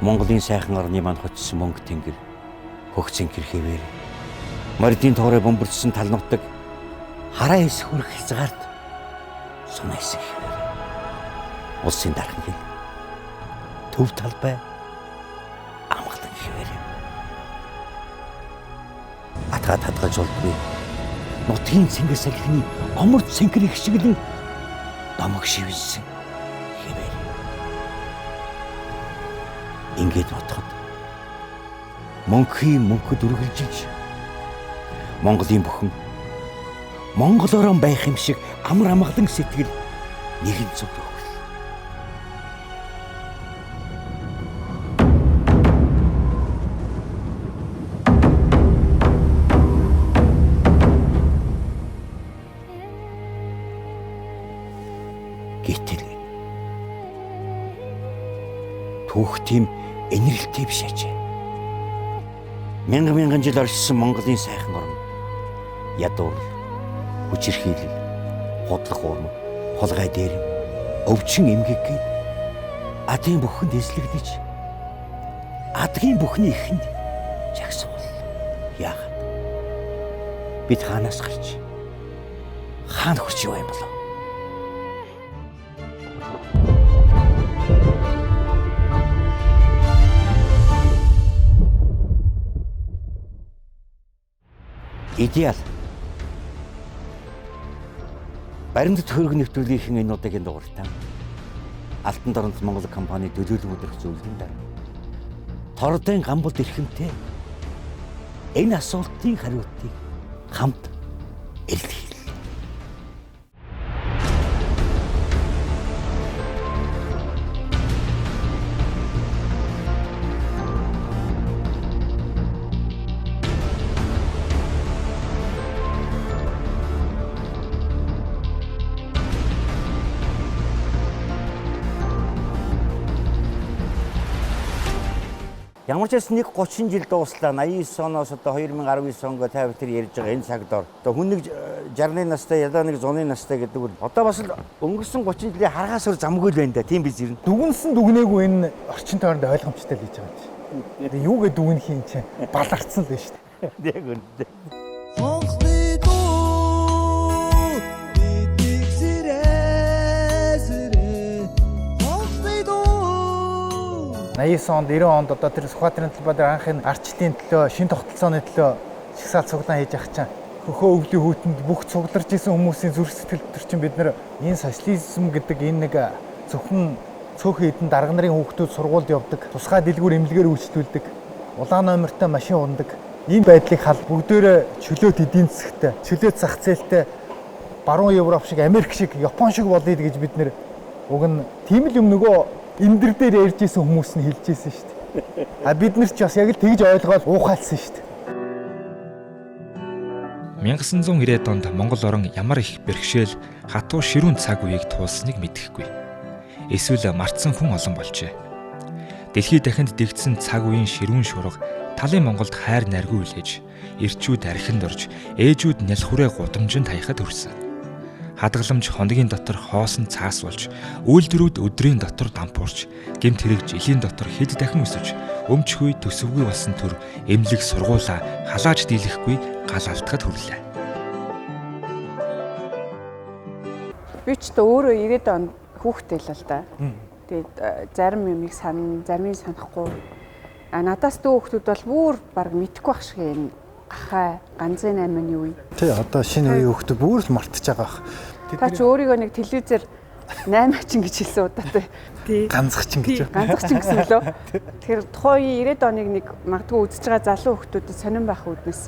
Монголын сайхан орны манд хотсон мөнгө тэнгэр хөгцөн кирхэвэр мордын тоорой бөмбөрчсөн тал нутаг хараа эсхүрх хязгаарт сунайсан хэвээр улсын дархан хэл төв талбай амгалан хэвээр атгаа татгаж болдгүй нутгийн цэнгэр салхины оморд цэнгэр их шиглэн домог шивсэн хэвээр ингээд бодоход мөнхөд үргэлжилж Монголын бүхэн монголоор байх юм шиг амар амгалан сэтгэл нэгэн зүг өгөл. Гэтэл түүхтийн энэрэлтэй биш ажээ. Мянган жил оршсон Монголын сайхан орн ядуурл, хүчирхийлэл, худлах уурмаг, хулгай дээр өвчин эмгэг гээд адын бүхэнд эслэгдэж адгийн бүхний ихэнд жагсуул. Яагаад бид хаанаас гарч хаана хүрч яваа юм болов? Идеал. Баримтат хөрөг нэвтрүүлгийн энэ удаагийн дугаартаа Алтан дорнод Монгол компани төлөөлөм өдрөх зөвлөдөн дараа тордын гамбалд эрхэмтэй энэ асуултын хариултыг хамт илэрхийллээ. Ямар ч байсан 30 жил дууслаа. 89 оноос одоо 2019 онд тавь тэр ярьж байгаа энэ цагт одоо хүн нэг 60-ны настай, ядаа нэг 100-ны настай гэдэг бол одоо бас л өнгөрсөн 30 жилийн харгаас өөр замгүй л байна да. Тийм биз ер нь. Дүгнсэн дүгнээгүй энэ орчин тойронд ойлгомжтой л гэж байгаа юм чи. Тэгээ юугээ дүгнэх юм чи баларцсан л байна шүү дээ. Яг үнэндээ. Онд 90 онд одоо тэр Сүхбаатарын талбай дээр анхны арчлалын төлөө шин тогтолцооны төлөө чагсаал цуглаан хийж авах чинь хөхөө өвлийн хүүтэнд бүх цугларч исэн хүмүүсийн зүрх сэтгэл төр чинь бид нар энэ социализм гэдэг энэ нэг зөвхөн цөөхөн эдэн дарга нарын хүүхдүүд сургуульд явдаг, тусгай дэлгүүр эмнэлгээр үйлчлүүлдэг, улаан номертой машин ундаг. Энэ байдлыг хал бүгдөө чөлөөт эдийн засагтай, чөлөөт зах зээлтэй баруун Европ шиг, Америк шиг, Япон шиг болъё гэж бид нэр уг нь тийм л юм нөгөө эндэр дээр ярьж исэн хүмүүс нь хэлж исэн шүү дээ. А бид нар ч бас яг л тэгж ойлгоод уухайлсан шүү дээ. 1990-ад онд Монгол орон ямар их бэрхшээл, хатуу ширүүн цаг үеийг туулсныг мэдэхгүй. Эсвэл мартсан хүн олон болжээ. Дэлхийд дахинд дэгдсэн цаг үеийн ширүүн шурга талын Монголд хайр наргүй үлээж, эрчүүд архинд орж, ээжүүд нялх хүрээ гудамжинд хаяхад хүрсэн. Хадгаламж хоногийн дотор хоосон цаас болж, үйлдвэрүүд өдрийн дотор дампуурч, гэмт хэрэг жилийн дотор хэд дахин өсөж, өмчгүй төсөвгүй болсон төр эмнэлэг сургуулаа халааж дийлэхгүй гал алдахад хүрлээ. Би ч та өөрөө 90-ад онд хүүхдтэй л да. Тэгээд зарим юмыг заримыг санахгүй. Надаас дүү хүүхдүүд бол бүр баг мэдэхгүй байх шиг юм. Ахаа ганцын 8-ны үе. Тий одоо шинэ үеийн хүүхдүүд бүр л мартаж байгаа бах. Та ч өөрийгөө нэг телевизээр 8-чин гэж хэлсэн удаатай. Тий. Ганцхан гэж. Ганцхан гэсэн лөө. Тэгэхээр тухайн 90-ад оныг нэг магадгүй үзэж байгаа залуу хүүхдүүдэд сонирн байх үүднээс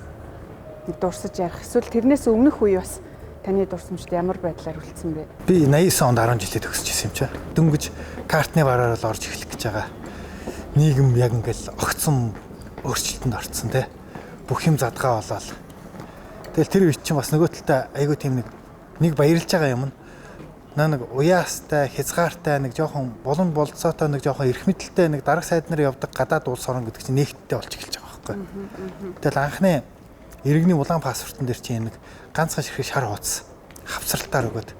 нэг дурсаж ярих. Эсвэл тэрнээс өмнөх үе бас таны дурсамжид ямар байдлаар үлдсэн бэ? Би 89 онд 10 жилээ төгсөж ирсэн юм чи. Дөнгөж картны бараар л орж эхлэх гэж байгаа. Нийгэм яг ингээл огцсон өөрчлөлтөнд орцсон тий. Бүх юм задгаа болоод. Тэгэл тэр үе чинь бас нөгөө талдаа айгүй тийм нэг баярлж байгаа юм. Нэг уяастай, хязгаартай, нэг жоохон болон болцоотой, нэг жоохон эрх мэдэлтэй, нэг дарга сайд нар явдаг гадаад улс орн гэдэг чинь нэгттэй болж эхэлж байгаа байхгүй. Тэгэл анхны иргэний улаан паспортон дээр чинь нэг ганцхан ширхэг шар хуудас хавцралтаар өгөөд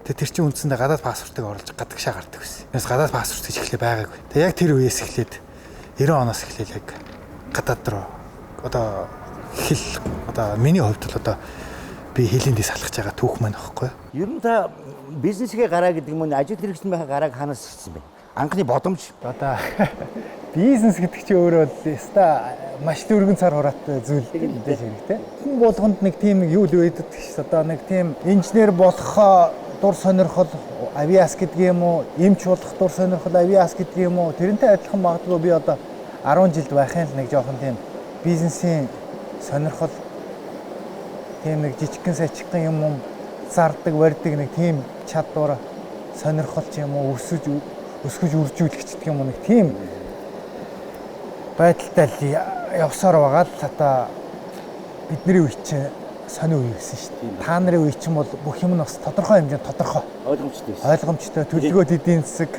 тэр чинь үндсэндээ гадаад паспортыг оруулж гадагшаа гардаг байсан. Яс гадаад паспорт гэж эхлээ байгаагүй. Тэг яг тэр үеэс эхлээд 90 оноос эхлээл яг гадаад руу одоо хэл одоо миний хувьд бол одоо би хэлэндээ салгаж байгаа түүх маань аахгүй. Ер нь та бизнесгээ гараа гэдэг юм уу ажил хэрэгцсэн байхаа гарааг ханаас ирсэн бэ? Анхны бодомж. Одоо бизнес гэдэг чинь өөрөө л яста маш дөргөн цар хураатай зүйл гэдэг хэрэгтэй. Хүн болгонд нэг тийм нэг юу л байдаг гэж одоо нэг тийм инженер болохоо дур сонирхол авиас гэдэг юм уу, эмч болох дур сонирхол авиас гэдэг юм уу, тэрнтэй адилхан магадгүй би одоо 10 жилд байхын л нэг жоохон тийм бизнесийн сонирхол тийм нэг жижигхэн сачигхан юм зардаг, барьдаг нэг тийм чадвар сонирхол ч юм уу өсгөж үржүүлэх гэдэг юм уу нэг тийм байдалтай явсаар байгаа л одоо бидний үе чинь сонио үе гэсэн шүү дээ. Та нарын үе чинь бол бүх юм нь бас тодорхой хэмжээнд тодорхой. Ойлгомжтой. Ойлгомжтой төлөвлөгөөд эдийн засаг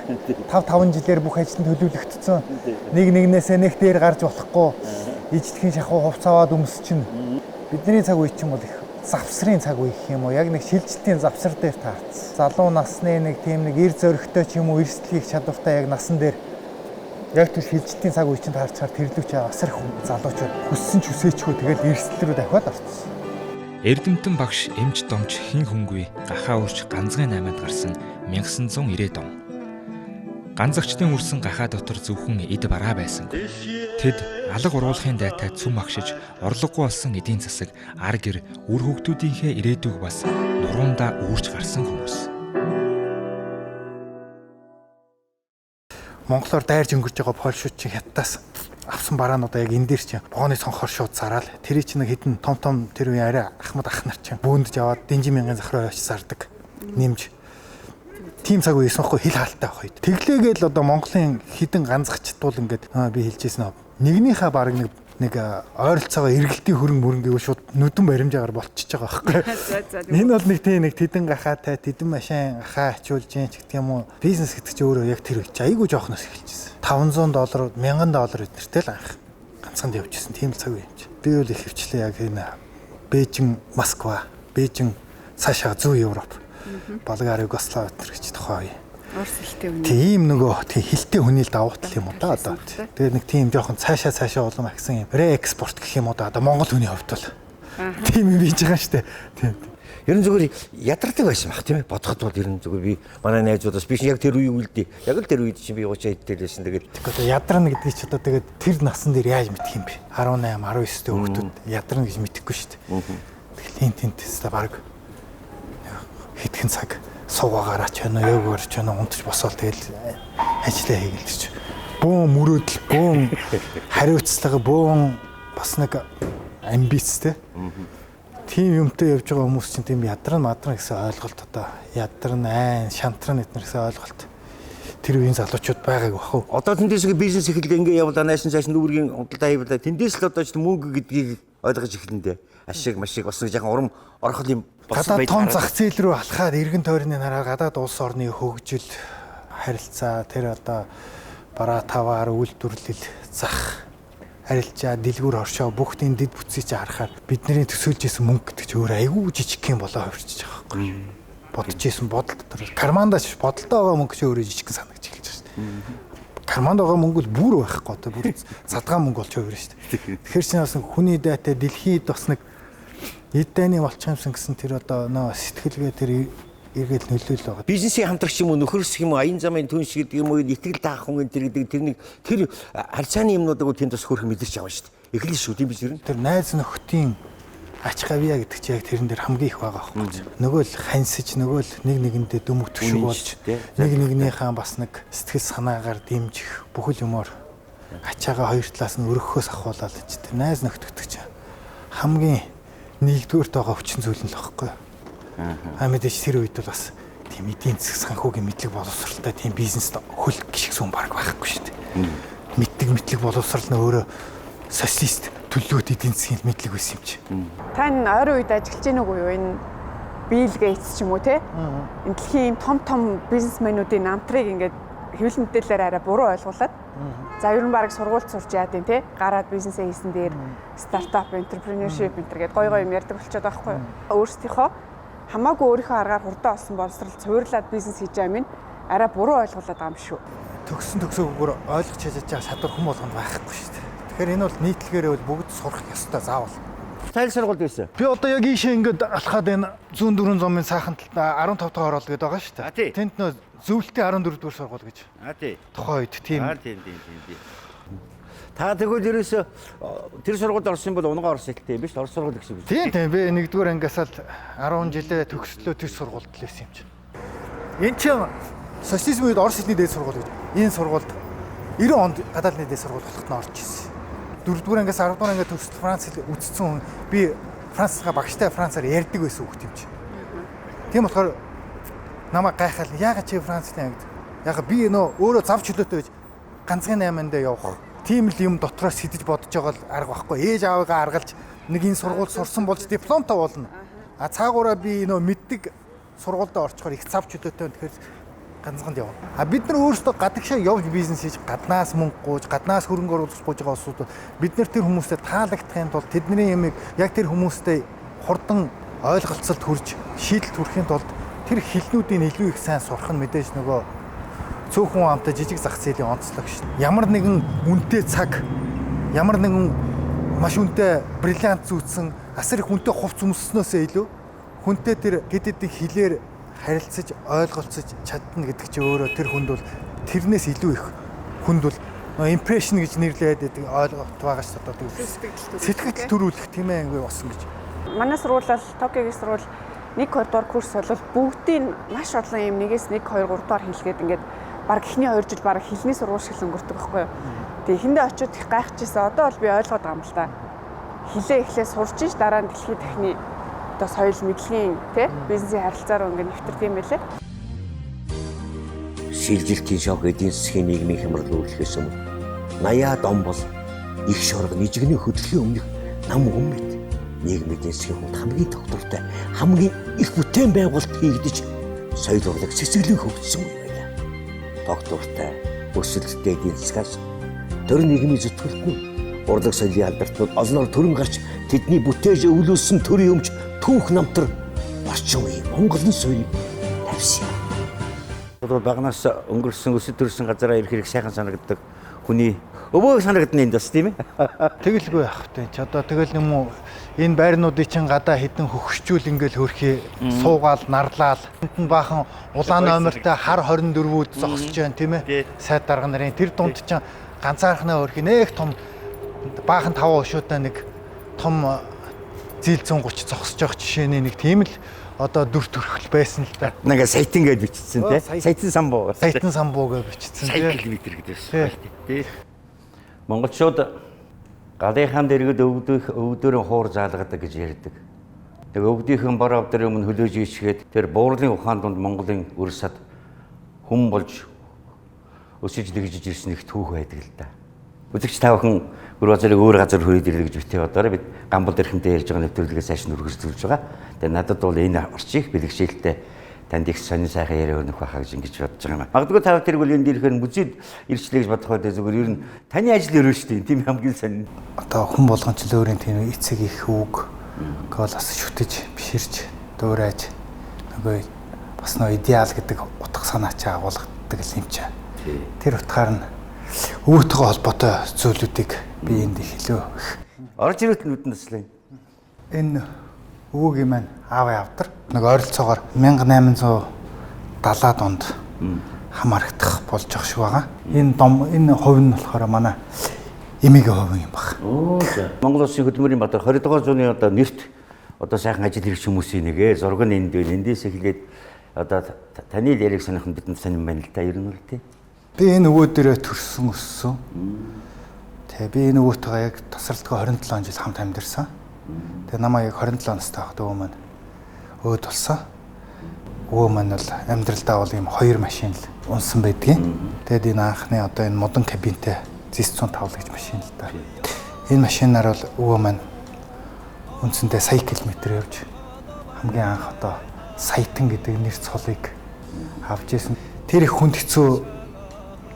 5 жилээр бүх ажил нь төлөвлөгдсөн. Нэг нэгнээсээ нэг дээр гарч болохгүй. Ижлэхэн шахуу хувцас аваад өмсчин. Бидний цаг үе чинь бол их завсрын цаг үе гэх юм уу? Яг нэг шилжилтийн завсар дээр таарсан. Залуу насны нэг тийм нэг эр зөрөгтэй ч юм уу эрсдэл хийх чадвартай яг насан дээр яг тэр шилжилтийн цаг үе чинь таарчаар тэрлүүч бас их залуучууд хүссэн ч хүсээчгүй тэгэл эрсдэл рүү дахиад орсон. Эрдэмтэн багш эмч домч хин хөнгүй гахаа урч ганцхан 8-нд гарсан 1990 он. Ганцагчдын үрсэн гахаа дотор зөвхөн эд бараа байсан. Тэд алга уруулахын дайтай цүм агшиж орлогогүй болсон эдийн засаг ар гэр үр хөвгтүүдийнхээ ирээдүйг бас нуруундаа үүрч гарсан хүмүүс. Монголоор дайрж өнгөрч байгаа польшууд чинь хятадаас авсан бараануудаа яг энэ дээр чинь богоны цонхоор шууд зараал. Тэрий чинь нэг хідэн том тэр үе арай ахмад ах нар чинь бөөндж аваад дэнжин мянган захраа очиж зардаг. Нэмж. Тим цаг үеэс нөхгүй хил хаалттай авах үед. Тэглээгээл одоо Монголын хідэн ганцгчтуул ингээд би хэлжсэн нэгнийхээ баг нэг ойролцоогоо эргэлтийн хөрөнгө мөрөнгөө шууд нүдэн баримжаагаар болчихж байгаа байхгүй. Энэ бол нэг тийм нэг тэдэн гахаатай тэдэн машин гахаа ачуулж юм ч гэдэг юм уу. Бизнес гэдэг чинь өөрөө яг тэр үеч айгүй жоохноос эхэлжсэн. $500, $1000 эднэртэй л анх ганцхан явжсэн тийм цаг үе юм чи. Би бол их хвчлээ яг энэ Бээжин, Москва, Бээжин цаашаа зүүн Европ, Болгар, Югослав гэж тохой. Орос хэлтэй хүн. Тийм нөгөө тийм хэлтэй хүний л давуу тал юм уу да одоо. Тэгээд нэг тийм жоохон цаашаа улам агсан юм. Реэкспорт гэх юм уу да одоо Монгол хүний хувьд бол. Тийм юм бийж байгаа штэ. Тийм. Ер нь зүгээр ядардаг байсан баг тийм ээ. Бодоход бол ер нь зүгээр би манай найзуудаас би яг тэр үеийг үлдээ. Яг л тэр үед чинь би 30 хэдтэй л байсан. Тэгээд одоо ядарна гэдэг чи одоо тэгээд тэр насан дээр яаж мэдэх юм бэ? 18, 19-тэй хүүхдүүд ядарна гэж мэдэхгүй штэ. Тэгэл тэнтэстэй баг хэдхэн цаг суугаагаараа ч байна уу, ёогоор ч байна уу, унтаж босоод тэгэл ажиллаа хийгээл ч. Бөөн мөрөөдөл, бөөн хариуцлага, бөөн бас нэг амбицтэй. Тийм юмтай явж байгаа хүмүүс чинь тийм ядран гэсэн ойлголт одоо ядран айн, шантран гэсэн ойлголт тэр үеийн залуучууд байгааг бах уу. Одоо тэндээс бизнес эхэлдэ ингээ явуулаа наашин цааш нүүргийн худалдаа хийвлээ. Тэндээс л одоо ч мөнгө гэдгийг ойлгож эхэлнэ. Ашиг машиг бас нэг жоохон урам орхол юм болсон байх. Гадаад том зах зээл рүү алхаад эргэн тойрны нараа гадаад улс орны хөгжил харилцаа тэр одоо бараа таваар үйлдвэрлэл зах харилцаа дэлгүүр оршоо бүх тийм дэд бүтцийг харахаар бидний төсөөлж исэн мөнгө гэдэг чинь өөр айгүй жижиг юм болоо хувирчиж байгаа байхгүй. Бодож исэн бодол дотор кармандаач бодолтой байгаа мөнгө чинь өөрөө жижиг санагдаж эхэлж байгаа шүү дээ. Карманд байгаа мөнгө бол бүр байхгүй одоо бүр задгаа мөнгө болж хувирна шүү дээ. Тэгэхээр чинь бас хүний дайтай дэлхийд бас нэг эд дайны болчих юмсан гэсэн тэр одоо нөө сэтгэлгээ тэр эргээл нөлөөлөл байгаа. Бизнесийн хамтрагч юм уу нөхөрс юм уу аян замын түнш гэдэг юм уу итгэл таах хүн энэ гэдэг тэр харьцааны юмнуудыг тэнд бас хөрх мэдэрч байгаа шүү дээ. Эхлэн шүү тийм биш үү? Тэр найз нөхдийн ач гавья гэдэг чинь яг тэрэн дээр хамгийн их байгаа байхгүй. Нөгөө л хансиж нөгөө л нэг нэгэндээ дөмөг төшөг болж нэг нэгнийхээ бас нэг сэтгэл санаагаар дэмжих бүхэл юмор ачаагаа хоёр талаас нь өргөхөөс ахуулаад ч тэр найз нөхдөг чинь хамгийн нэгдүгээрт байгаа хүчин зүйл нь л байхгүй. Мэдээж тэр үед бол бас тийм эдийн засаг санхүүгийн мэдлэг боловсралтай тийм бизнест хөл гიშгсэн хүн баг байхгүй шүү дээ. Мэдлэг боловсрал нь өөрөө социалист төлөвлөгөөт эдийн засгийн мэдлэг байсан юм чи. Та энэ ойрын үед ажиллаж гэнэ үгүй юу? Энэ Билл Гейтс ч юм уу те? Энэ дэлхийн том бизнесмэнүүдийн намтрыг ингээд хэвлэл мэдээлэлээр арай буруу ойлгуулад. За ер нь баг сургуульд сурч яадیں۔ Те? Гараад бизнесээ хийсэн дээр стартап, entrepreneurship гэдэг гоё юм ярьдаг болчиход байгаа байхгүй юу? Өөрсдийнхөө хамаагүй өөрийнхөө аргаар хурдан олсон боловсрал цуурлаад бизнес хийж байгаа юм арай буруу ойлгуулад байгаа юм шүү. төгссөн төгсөөгүйгээр ойлгож чадж байгаа шадар хүм болгонд байхгүй шүү дээ. Тэгэхээр энэ бол нийтлэгээрээ бол бүгд сурах ёстой заавал. Тайл сургуульд байсан. Би одоо яг ийшээ ингээд алхаад энэ 104 зомын сайхан талд 15 дахь орол гэдэг байгаа шүү дээ. Тэнд нөө зөвлөлтийн 14 дугаар сургууль гэж. Тий. Тухайн үед тийм. Тийм. Та тэгвэл ерөөсө тэр сургуульд орсон бол унгаа орсон хэлтэй биш орос сургууль гэсэн үг. Тийм. Би 1-р ангиас л 10 жилээ төгслөө тэр сургуульд л байсан юм чинь. Энд чинь социализм үед Орос хэлний дээд сургууль гэж. Энэ сургуульд 90 онд гадаадны дээд сургууль болоход нь орж ирсэн. 4-р ангиас 10-р анги төгсөл Франц хэл үздсэн хүн би Францгаа багштай Францаар ярьдаг байсан хүүхд юм чи. Тийм болохоор намайг гайхал яагаад чи Францтай ангид? Яагаад би нөө өөрөө завч хөлөөтэй гэж ганцхан 8-нд явах. Тийм л юм дотроос сэтэж бодож байгаа л арга байхгүй. Ээж аавыгаа аргалж нэг энэ сургуульд сурсан болж дипломтой болно. А цаагаараа би нөө мэддэг сургуульд орчхоор их завч хөлөөтэй тэгэхээр ганцхан явна. А бид нар өөрсдөө гадагшаа явж бизнес хийж гаднаас мөнгө гууж, гаднаас хөрөнгө оруулах гууж байгаа улсууд бид нар тэр хүмүүстэй таалагдахын тулд тэдний ямиг яг тэр хүмүүстэй хурдан ойлголцолд хүрж шийдэлд хүрэхин тулд тэр хэлнүүдийн илүү их сайн сурах нь мэдээж нөгөө цөөхөн амтай жижиг зах зээлийн онцлог шүү. Ямар нэгэн үнэтэй цаг, ямар нэгэн маш үнэтэй бриллиант зүүцсэн асар их үнэтэй хувц өмсснөөсөө илүү хүнтэй тэр гэдэдийн хилээр харилцаж ойлголцож чадна гэдэг чинь өөрөө тэр хүнд бол тэрнээс илүү их хүнд бол импрешн гэж нэрлээд байдаг ойлголт байгаа шүү дээ. Сэтгэл төрүүлэх тийм ээ ингэ болсон гэж. Манай сургууль бол Токиогийн сургууль 1-2 дугаар курс бол бүгдийн маш олон юм 1-ээс 1, 2, 3 дугаар хэлгээд ингээд баг эхний 2 жил баг хэлний сургууль шиг л өнгөрдөг байхгүй юу. Тэгээ эхэндээ очиод их гайхажсэн. Одоо бол би ойлгоод байгаа юм л да. Хилээ эхлээ сурч иж дараа нь дэлхийн техник одоо соёл мэдлэгийн тий бизнесийн харилцаар ингээд нэвтэрдэг юм байлээ. Шилжилтийн шок эдийн засгийн нийгмийн хямралуулахээс өмнө 80-аад он бол их шорог нижигний хөдөлгөөний өмнөх нам хүмүүд нийгмийн эдийн засгийн хувьд хамгийн тогтвортой хамгийн их бүтээн байгуулалт хийгдэж соёл урлаг цэцэглэн хөгжсөн юм байна. Тогтвортой өсөлттэй эдийн засгаас төр нийгмийн зүтгэлтнүүд урлаг соёлын албартнууд олноор төрөн гарч тэдний бүтээж өвлүүлсэн төрийн өмч түүх намтар орчин үеийн Монголын суурийг тавьсан. Одоо багнаас өнгөрсөн өсөж төрсэн газараа ирэх хэрэг сайхан санагддаг хүний өвөө санагдана энд бас тийм ээ. Тэгэлгүй яах вэ? Чи одоо тэгэл юм уу энэ байрнуудыг чин гадаа хідэн хөгшчүүл ингээл хөрхий суугаал нарлаал энд нь баахан улаан номертой хар 24-үүд зогсож байна тийм ээ. Сайд дарга нарын тэр дунд чин ганцаархнаа хөрхий нэг том баахан 5 ушуутай нэг том зил 130 зогсож явах жишээний нэг тийм л одоо дүр төрхөл байсан л да. Нэг саятан гэж бичсэн тий. Саятан самбуу. Саятан самбуу гэж бичсэн тий. Километр гэдээс тий. Монголчууд галынхан дэргэд өвдөрөн хуур заалгадаг гэж ярьдаг. Тэг өвдийнхэн бар авдрын өмнө хөлөөж ичгээд тэр буурлын ухаан донд Монголын өр сад хүм болж өсөж дэгжиж ирсэн их түүх байдаг л да. Үзэгч та бүхэн гүр базарыг өөр газар хөрөөд ирлээ гэж битээ бодоорой. Бид Гамбол дэрхэнтэй ярьж байгаа нэвтрүүлгээс цааш нь үргэлжлүүлж байгаа. Тэгээ надад бол энэ орчийг бэлгшээлтэй танд их сонин сайхан яриа өрнөх байхаа гэж ингэж бодож байгаа юм. Магадгүй та тэр үл энэ дээрхэн музейд ирчлээ гэж бодох байдаг зүгээр ер нь таны ажил өрөө шүү дээ. Тийм хамгийн сонин. Одоо хүн болгон ч л өөрийн тийм эцэг их үг гол бас шүтэж биширч дөөрэж нөгөө бас нөө идеал гэдэг утга санаа чи агуулгадаг юм чи. Тэр утгаар нь өвөтгөө холбоотой зүйлүүдийг би энд хэлөө. Орж ирээд нүдэн таслаа. Энэ өвөгийн маань аавын авдар нэг ойролцоогоор 1870-аад онд хамаарагдах болж байгаа шүү байгаа. Энэ хувь нь болохоор манай эмигийн хувь юм баг. Монгол Улсын хөдөлмөрийн баатар 20 дугаар зууны одоо нэрт одоо сайхан ажил хэрэгч хүмүүсийн нэгэ зураг нь энд байна. Эндээс эхлээд одоо таны л яриг санах нь бидэнд сонирн байна л та ер нь л тий. Би энэ өвөө дээрээ төрсөн өссөн. Тэгээ би энэ өвөөтэйгээ яг тасралтгүй 27 жил хамт амьдэрсэн. Тэгээ намайг яг 27 настай байхад өвөө маань өөд болсон. Өвөө маань бол амьдралдаа бол ийм 2 машин л унсан байдгийн. Тэгээд энэ анхны одоо энэ модон кабинтэй Z105 гэж машин л да. Энэ машинаар бол өвөө маань үндсэндээ сая километр явж хамгийн анх одоо саятан гэдэг нэр цолыг авч ирсэн. Тэр их хүнд хэцүү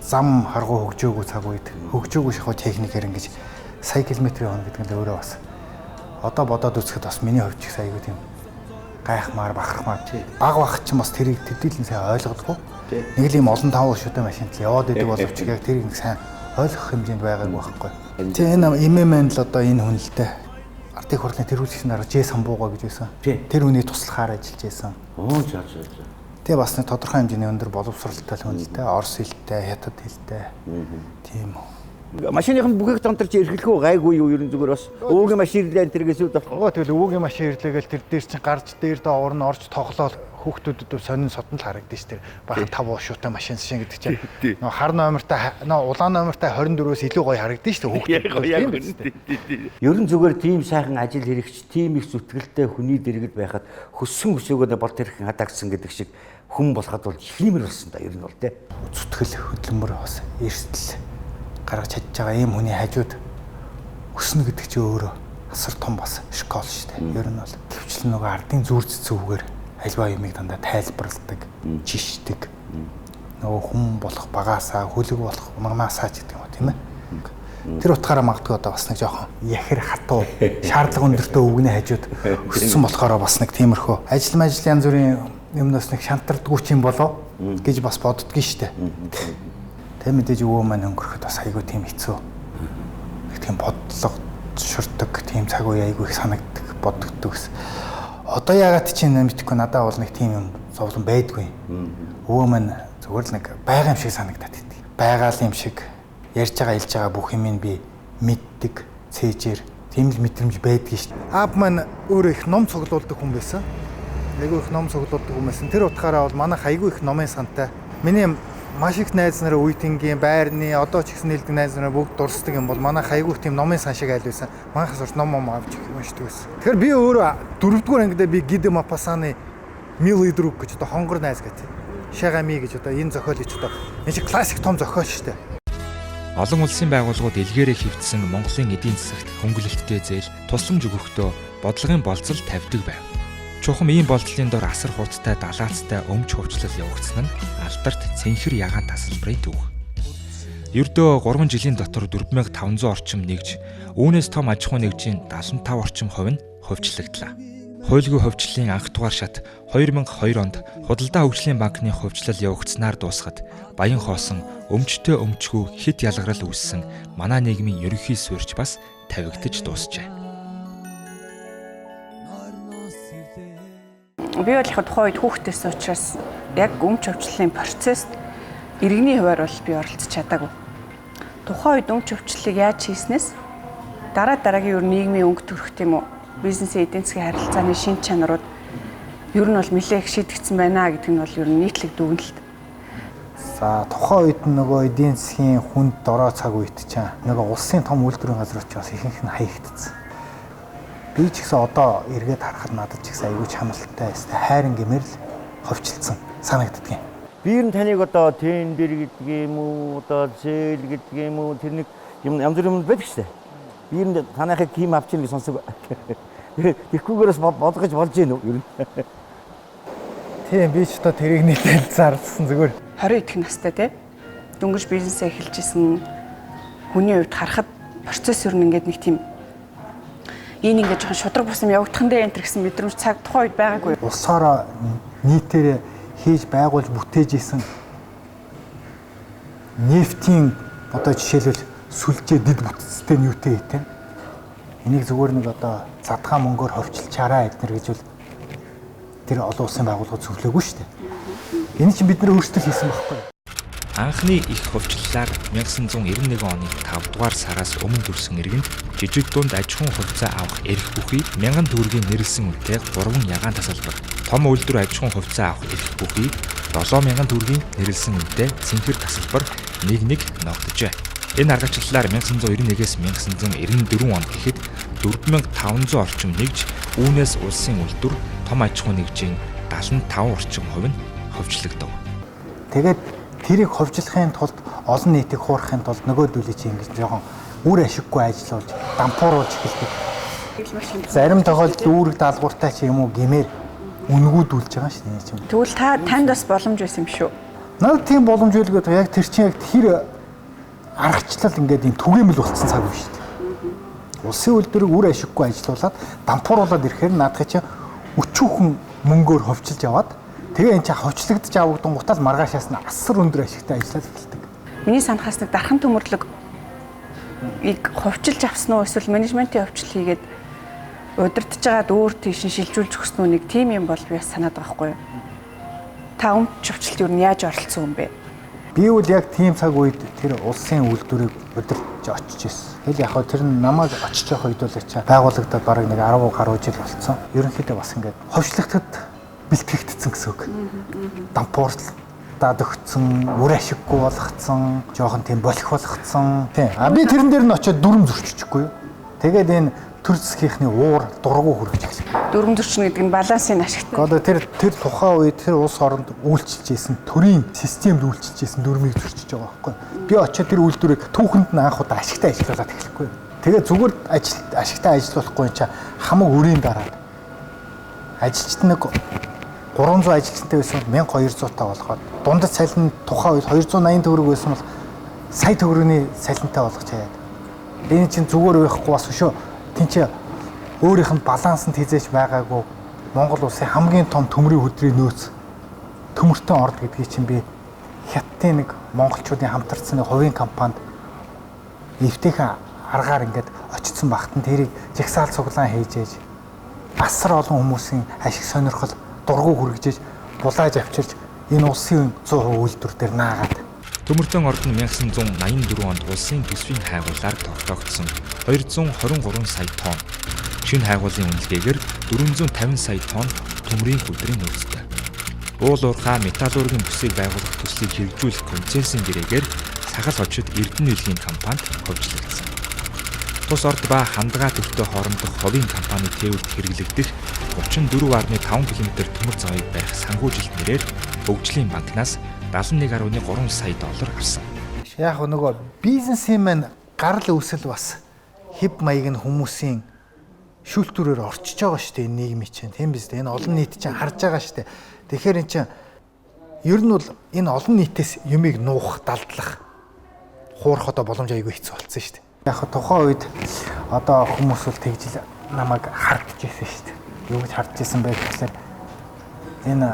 зам харгуу хөгжөөгүй цаг үед хөгжөөгүй шахуу техникээр ингэж сая километрийн хоног гэдэг нь өөрөө бас одоо бодоод үзэхэд бас миний хувьд ч их айгүй тийм гайхмаар бахархмаар баг ч юм бас тэрийг төдийлэн сайн ойлгодгоо. Нэг л юм олон таван шүтэ машинт л яваад идэг боловч яг тэрийг нэг сайн ойлгох хэмжээнд байгаагүй байхгүй. Тэгээ энэ имэмэн л одоо энэ хүн л дээ. Ардын хурлын тэргүүлэгч нар Ж самбуугаа гэж байсан. Тэр хүний туслахаар ажиллаж байсан. За. Тэгээ бас нэг тодорхой хэмжээний өндөр боловсралтай хүн л дээ. Орос хэлтэй, хятад хэлтэй. Тийм үү. Машиныхан бүхийг донторч эрхлэхүү гайгүй юу ерэн зүгээр бас өвөгийн машин ирлээ тэргээс үүд болох. Тэгэл өвөгийн машин ирлээгээл тэр дээр чинь гарч дээр доо орно орж тоглоод хүүхдүүдэд сонин содон л харагдаж ш тэр бахан 5 шуутай машин шин гэдэг чинь нөө хар номертай улаан номертай 24-өөс илүү гоё харагдаж ш хүүхдүүд. Ерэн зүгээр тийм сайхан ажил хэрэгч, тийм их зүтгэлтэй хүний дэргэд байхад хөссөн өсөөгөө бол тэрхэн хадагсан гэдэг шиг хүн болоход бол ихниймэр болсон да ер нь бол тэ. Зүтгэл хөдөлмөр бас эрсдэл гаргаж чадж байгаа ийм хүний хажууд өснө гэдэг чинь өөрөө асар том бас школ шүү дээ. Ер нь бол төвчлэн нөгөө ардын зүрх зүвгээр альва юмыг дандаа тайлбарладаг, жишдэг. Нөгөө хүн болох багаасаа, хөлөг болох магнаасаа ч гэдэг юм уу тийм ээ. Тэр утгаараа магадгүй одоо бас нэг жоохон яхир хатуу шаардлага өндөртөө өвгний хажууд өссөн болохоор бас нэг тиймэрхүү ажил янз бүрийн юмнаас нэг шантардгүй ч юм болоо гэж бас боддгийн шүү дээ. Тэ мэдээж өвөө маань өнгөрөхөд бас айгүй тийм хэцүү. Нэг тийм бодлого шуртдаг, тийм цаг үе айгүй их санагддаг, бодогддог гэсэн. Одоо яагаад ч юм мэдхгүй надад бол нэг тийм юм зовлон байдгүй. Өвөө маань зүгээр л нэг байгаа юм шиг санагдаад идэв. Байгаал юм шиг ярьж байгаа, хэлж байгаа бүх юмыг би мэддэг, цээжээр тийм л мэдрэмж байдгийг шүү дээ. Аав маань өөрөө их ном цуглуулдаг хүн байсан. Айгүй их ном цуглуулдаг хүн байсан. Тэр утгаараа бол манайх айгүй их номын сантай. Миний маш их найз нараа үеийнгийн байрны одоо ч гэсэн нэлдэг найз нараа бүгд дурсдаг юм бол манай хайгуух тийм номын сан шиг айл байсан. Манайхаас урт ном авч уншдаг байсан. Тэгэхээр би өөрөө 4-р ангидаа би Гиде Мапасаны Милый друг гэж одоо хонгор найз гэдэг. Шагами гэж одоо энэ зохиолч одоо энэ шиг классик том зохиолч шүү дээ. Олон улсын байгууллагууд илгээрээ хөвтсөн Монголын эдийн засагт хөнгөлөлттэй зээл тусламж өгөхдөө бодлогын болцол тавьдаг байв. Чухам ийм болдлын дор асар хурдтай далаацтай өмч хувьчлал явагдсан нь алдарт цэнхэр ягаан тасалбарын төв. Ердөө 3 жилийн дотор 4500 орчим нэгж, үүнээс том аж ахуй нэгжийн 75 орчим хувь нь хувьчлагдлаа. Хуйлгүй хувьчлалын анх дугаар шат 2002 онд Худалдаа хөгжлийн банкны хувьчлал явагдсанаар дуусахад баян хоосон өмчтэй өмчгүй хит ялгарл үүссэн манай нийгмийн ерөнхий суурьч бас тавигдаж дуусжээ. Би бол их тухайн үед хүүхдээс учраас яг өмч өвчлөлийн процесст иргэний хуваар бол би оролцож чадаагүй. Тухайн үед өмч өвчлөлийг яаж хийснээс дараагийн ер нийгмийн өнгө төрөх тийм үү бизнесийн эдийн засгийн харилцааны шин чанарууд ер нь бол нэлээх шийдэгдсэн байна гэдэг нь бол ер нь нийтлэг дүгнэлт. За тухайн үед нөгөө эдийн засгийн хүнд дорой цаг үед чинь нөгөө улсын том үйлдвэрийн газрууд ч бас ихэнх нь хаягдсан. Би ч гэсэн одоо эргээд харахад надад ч гэсэн аягүй чамлалтай эсвэл хайрын гэмээр л ховчлцсан санагддаг юм. Би ер нь таныг одоо тендер гэдэг юм уу, одоо зээл гэдэг юм уу, тэр нэг юм янз бүр юм байдаг шүү дээ. Би ер нь танайхыг ким авчих гэж сонсог. Тэгэхгүйгээрээс бодгож болж гин үү ер нь. Тийм би ч одоо тэрийг нийлээд зарлсан зүгээр. 20 идэх настай тий. Дөнгөж бизнесээ эхэлж исэн хүний хувьд харахад процесс ер нь ингээд нэг тийм энэ ингээд жоохон шудраг бус юм явагдах нь энэ гэсэн мэдрэмж цаг тухайн үед байгаагүй. Улсаараа нийтээр хийж байгуулж бүтээж исэн нефтийн одоо жишээлбэл сүлжээ дэд бүтцтэй нь юутэй хийтэн. Энийг зүгээр нэг одоо задгаа мөнгөөр ховчилчаараа эднэр гэж бол тэр олон улсын байгууллагууд зөвлөөгүй шүү дээ. Энэ чинь бид нар өөрсдөө хийсэн байхгүй. Анхны их хувьчлалаар 1991 оны 5 дугаар сараас өмнө төрсэн иргэнд жижиг дунд аж ахуйн хувьцаа авах эрх бүхий 1000 төгрөгийн нэрлсэн үнэтэй 3 ягаан тасалбар, том үйлдвэр аж ахуйн хувьцаа авах эрх бүхий 7000 төгрөгийн нэрлсэн үнэтэй цэнхэр тасалбар нэг ногдожээ. Энэ аргачлалаар 1991-ээс 1994 онд гэхэд 4500 орчим нэгж, үүнээс улсын үйлдвэр, том аж ахуй нэгжийн 75 орчим хувь нь ховчлогдов. Тэгээд тэрийг ховжлохын тулд олон нийтийг хуурахын тулд нөгөөдөлий чи ингэж жоохон үр ашиггүй ажиллуулж дампууруулж эхэлдэг. Зарим тохиолдолд үүрэг даалгавартай ч юм уу гэмээр үнгүүдүүлж байгаа шүү дээ чинь. Тэгвэл танд бас боломж байсан юм шүү. Надад тийм боломж үлгээд яг тэр чинь яг тэр аргачлал ингээд юм түгээмэл болцсон цаг үе шүү дээ. Улсын үйлдвэрийг үр ашиггүй ажиллуулад дампууруулад ирэхээр наадах чинь өчүүхэн мөнгөөр ховчилж аваад тэгээ энэ чинь ховчлогдож авагдсан гутал маргаашаас нь асар өндөр ашигтай ажиллаад эхэлдэг. Миний санахаас нэг дархан төмөрлөг ховчилж авсан уу эсвэл менежментийн ховчил хийгээд удирдах жагаад өөр тийш шилжүүлж өгсөн үү нэг тим юм бол би бас санаад байгаа байхгүй юу? Та өмч ховчилт юу нь яаж оролцсон юм бэ? Би бол яг тийм цаг үед тэр улсын үйлдвэрийг удирдах очиж ирсэн. Тэгэл яг тэр нь намайг очиж явах үед бол байгуулагдаад бараг нэг 10 гаруй жил болсон. Ерөнхийдөө бас ингээд ховчлогдоход бэлтгэгдсэн гэсэн үг. Дампуурлаад өгцөн, үр ашиггүй болгоцсон, жоохон тийм болох болгоцсон. Тийм. Би тэрэн дээр нь очиод дүрм зөрчихгүй юу? Тэгээд энэ төр засгийнхны уур дургу хүргэж эхэлсэн. Дүрм зөрчнө гэдэг нь балансын ашигтай. Одоо тэр тухайн үед тэр улс оронд үйлчилж исэн төрийн системд үйлчилж исэн дүрмийг зөрчиж байгаа байхгүй. Би очиод тэр үйлдвэрийг түүхэнд нь анх удаа ашигтай ажиллуулад эхлэхгүй. Тэгээ зүгээр ашигтай ажиллуулахгүй юм чаа хамаг өрийн дараа ажилчид нэг 300 ажилчтай байсан 1200 та болгоод дундад салин тухайн үед 280 төгрөг байсан бол сая төгрөгийн салинтай болгож хаяад. Энэ чинь зүгээр байхгүй бас шүү. Тинч өөрийнх нь балансанд хизээч байгаагүй Монгол улсын хамгийн том төмрийн хөдрийн нөөц төмөртөө орд гэдгийг чинь би хятадын нэг монголчуудын хамтарсан нэг хувийн компанид эвтэйхэн аргаар ингээд очсон багтан тэрийг жагсаал цуглаан хийж ээж асар олон хүмүүсийн ашиг сонирхол дургу хүргэж булааж авчирч энэ улсын 100% үйлдвэр дээр наагаад Төмөртөн орд нь 1984 онд улсын төсвийн хайгуулаар тогтоогдсон 223 сая тонн. Шинэ хайгуулын үнэлгээгээр 450 сая тонн төмрийн хөдрийн нөөцтэй. Уул уурхай металлургийн бүсийг байгуулах төслийг хэрэгжүүлэх концессийн гэрээгээр сахал хожид Эрдэнэ үйлгийн компанид хөгжлөгдсөн. Тус орд ба хандгаа төвтэй хоорондох ховийн компани тээвэрт хэрэглэгдэх 34.5 км төмөр завыг барих санхүүжилт нэрээр Хөгжлийн банкнаас 71.3 сая доллар авсан. Яг нөгөө бизнесмен гарал үүсэл бас хэв маяг нь хүмүүсийн шүүлтүүрээр орчиж байгаа шүү дээ энэ нийгмийн чинь тийм биз дээ энэ олон нийт чинь харж байгаа шүү дээ. Тэгэхээр эн чинь ер нь бол энэ олон нийтээс юмыг нуух, далдлах, хуурах одоо боломж айгүй хэцүү болсон шүү дээ. Яг тухайн үед одоо хүмүүс бол тэгж намайг хардж ирсэн шүү дээ. Юу гэж хардж ирсэн бэ гэхээр энэ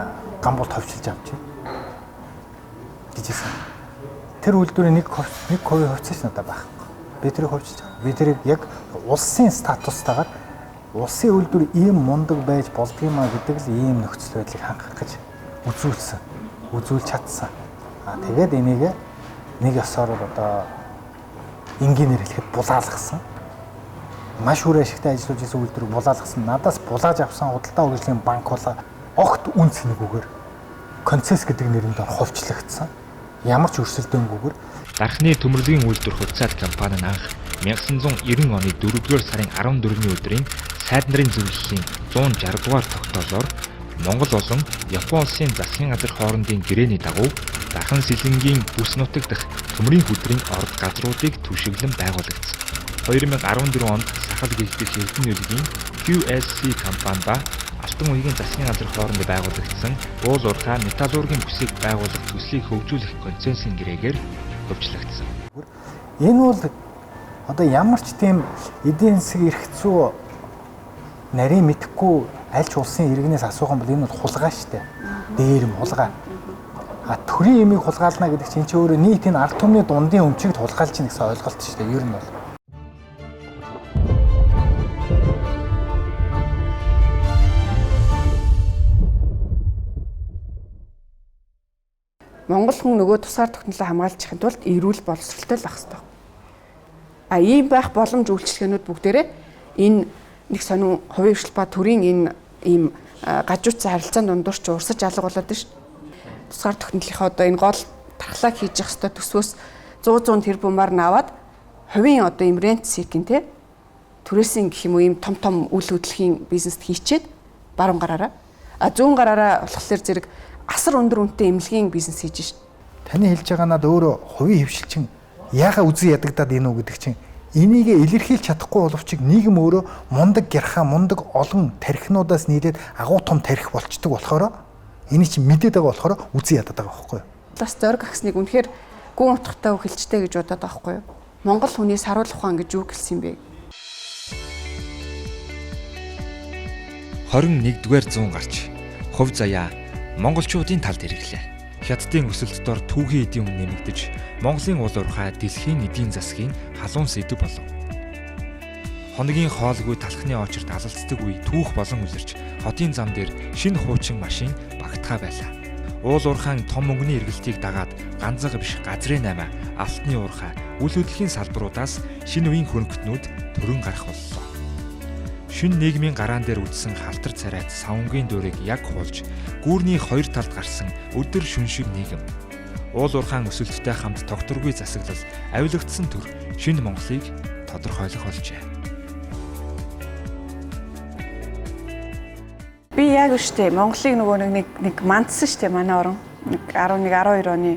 гамбуулт ховчилж авч гэжсэн. Тэр үйлдвэрийн нэг хувийн хувьцаач надад байхгүй. Би тэрийг хувьчилж байгаа. Би тэрийг яг улсын статустайгаар улсын үйлдвэр ийм мундаг байж болдгиймаа гэдэг л ийм нөхцөл байдлыг хангах гэж үзүүлж чадсан. Тэгээд энийг нэг ёсоор одоо энгийнээр хэлэхэд булаалгасан. Маш үр ашигтай ажиллаж исэн үйлдвэрийг булаалгасан. Надаас булааж авсан худалдаа хөгжлийн банк бол огт үн цэнэгүүгээр концесс гэдэг нэрэнд ховчлогдсон. Ямар ч өрсөлдөөнгүйгээр Дархны төмөрлөгийн үйлдвэр хувьцаат компани нь анх 1990 оны 4-р сарын 14-ний өдрийн сайд нарын зөвлөлийн 160 дугаар тогтоолоор Монгол болон Япон улсын засгийн газар хоорондын гэрээний дагуу Дархан сэлэнгийн бүс нутаг дахь төмрийн хөдрийн орд газруудыг түшиглэн байгуулагдсан. 2014 онд сахал гэгдэх Эрдэнэ үйлгийн QSC компани ба Алтан уягийн засгийн газар хооронд байгуулагдсан уул уурхай металлургийн бүсийг байгуулах төслийг хөгжүүлэх концессийн гэрээгээр хөгжлөгдсөн. Энэ бол одоо ямар ч тийм эдийн засаг эрхцүү нарийн мэдхгүй аль ч улсын иргэнээс асуух юм бол энэ бол хулгай шүү дээ. Дээрэм хулгай. Төрийн ямиг хулгайлна гэдэг чинь өөрөө нийтийн ард түмний дундын өмчийг хулгайлж чинь гэсэн ойлголт шүү дээ. Ер нь бол Монгол хүн нөгөө тусгаар тогтнолоо хамгаалчихын тулд эрүүл боловсролтой л ах хэрэгтэй. Ийм байх боломж үйлчлэгээнүүд бүгдээрээ энэ нэг сонин хувийн хвшил ба төрийн энэ ийм гажуудсан харилцаанд дундуур ч урсаж алга болоод шүү. Тусгаар тогтнолынхаа одоо энэ гол тархлааг хийж явах хэрэгтэй төсвөөс 100 тэрбумаар наваад хувийн одоо ийм рент сикийн те түрээсийн гэх юм уу ийм том үйл хөдлөлийн бизнест хийчээд баруун гараараа зүүн гараараа болохоор зэрэг асар өндөр үнэтэй эмнэлгийн бизнес хийж шин. Таны хэлж байгаа надад өөрөө хувийн хвшилчин яага үзэн ядагдаад энэ үү гэдэг чинь энийг илэрхийлж чадахгүй боловч нийгэм өөрөө мундаг гярхаа мундаг олон тархинуудаас нийлээд агуу том тархи болчдөг болохоор энийг чинь мэдээд байгаа болохоор үзэн ядаад байгаа байхгүй юу? Бас зориг агсныг үнэхээр гүн утгатай хэлжтэй гэж бодоод байгаа байхгүй юу? Монгол хүний саруулах ухаан гэж юу гэлсэн юм бэ? 21-р зуун гарч Хувь заяа монголчуудын талд хэрэглээ. Хятадын өсөлт дор түүхийн эдийн үн нэмэгдэж, Монголын уул уурхай дэлхийн эдийн засгийн халуун сэдэв болов. Хоногийн хоолгүй талхны очирт алалцдаг үе түүх болон үлэрч, хотын зам дээр шинэ хуучин машин багтгаа байлаа. Уул уурхайн том мөнгөний эргэлтийг дагаад ганцхан биш газрын 8 алтны уурхай үл хөдлөлийн салбаруудаас шинэ үеийн хөрөнгөтнүүд төрөн гарах боллоо. Шүн нийгмийн гараан дээр үдсэн халтар царайт савнгийн дөрийг яг хуулж, гүүрний хоёр талд гарсан өдөр шүн шиг нийгэм. Уул уурхайн өсөлттэй хамт тогтворгүй засаглал, авилгагдсан төр шинэ Монголыг тодорхойлох болжээ. Би яг үстэй Монголыг нөгөө нэг мандсан штэ манай орон. 11 12 оны.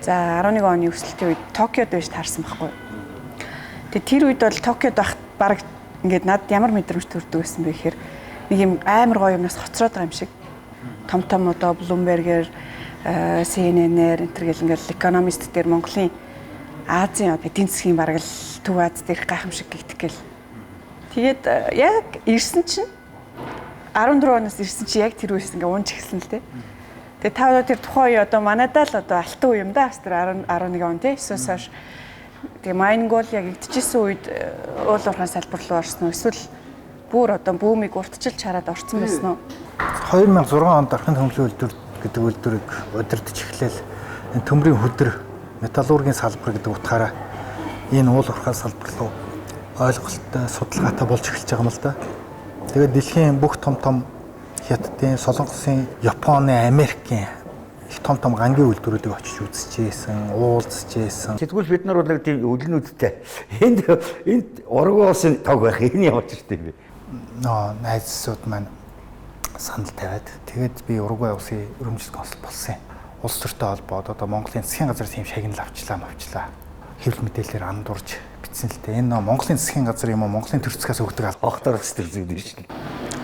За 11 оны өсөлтийн үед Токиод байж таарсан байхгүй. Тэгээ тэр үед бол Токиод байх баг ингээд над ямар мэдрэмж төрдөг байсан бэ гэхээр нэг юм амар гоё юмнаас хоцроод байгаа юм шиг. Том одоо Bloomberg-ээр CNN-ээр энэ төр гэл ингээд Economist дээр Монголын Азийн эдийн засгийн бараг л Төв Аз дээрх гайхамшиг гэгдэх гээл. Тэгээд яг ирсэн чинь 14 оноос ирсэн чи яг тэр үеэс ингээ унж эхэлсэн л дээ. Тэгээ та одоо тэр тухайн үе одоо манайдаа л одоо алтан үе юм да. Тэр 11 он тий. Эсвэл хойш тэгээ майнинг бол яг игдчихсэн үед уул уурхайн салбар руу орсон уу? Эсвэл бүр одоо бүүмийг уртчилж хараад орсон байсан уу? 2006 онд Архын төмлийн үйлдвэр гэдэг үйлдвэрийг удирдах эхлээл энэ төмрийн хөдөр металлургийн салбар гэдэг утгаараа энэ уул уурхай салбар руу ойлголттой судалгаатай болж эхэлж байгаа юм л да. Тэгээд дэлхийн бүх том Хятадын, Солонгосын, Японы, Америкийн их том гангийн үйлдвэрүүдийг очиж үзчихсэн, уулзж байсан. Тэгвэл бид нар бол нэг тийм өлнүүдтэй. Энд ургуу улсын тог байх энэ явж штеп юм бэ. Найзсууд маань санал тавиад тэгээд би Уругвай улсын өрөмжлөлт консул болсон юм. Улс төртэй холбоод одоо Монголын засгийн газар тийм шагнал авчлаа. Хэвлэл мэдээлэлээр андуурж бичсэн л дээ. Энэ Монголын засгийн газар юм уу, Монголын төр засгаас өгдөг Огтор төстэй зүйл шүү дээ.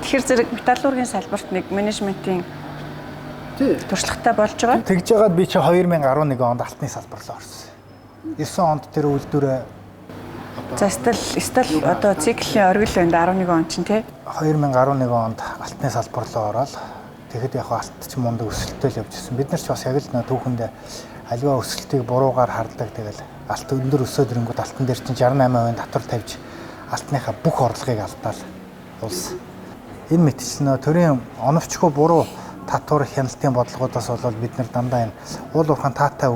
Тэгэхээр зэрэг металлургийн салбарт нэг менежментийн туршлагатай болж байгаа. Тэгж яагаад би чи 2011 онд алтны салбар руу орсон. 9 онд тэр үйлдвэрээ за стал одоо циклийн оргил байнд 11 он чинь тий 2011 онд алтны салбар руу ороод тэгэхэд яг алт ч мундаг өсөлттэй л явжсэн. Бид нар ч бас яг л түүхэндээ аливаа өсөлтийг буруугаар хардаг. Тэгэл алт өндөр өсөөд ирэнгүүт алтан дээр чинь 68% татвар тавьж алтныхаа бүх орлогыг алдаал улс. Энэ мэтчлэнөө төрийн оновчгүй буруу татвар хяналтын бодлогоодоос болоод бид нар дандаа энэ уул уурхайн таатай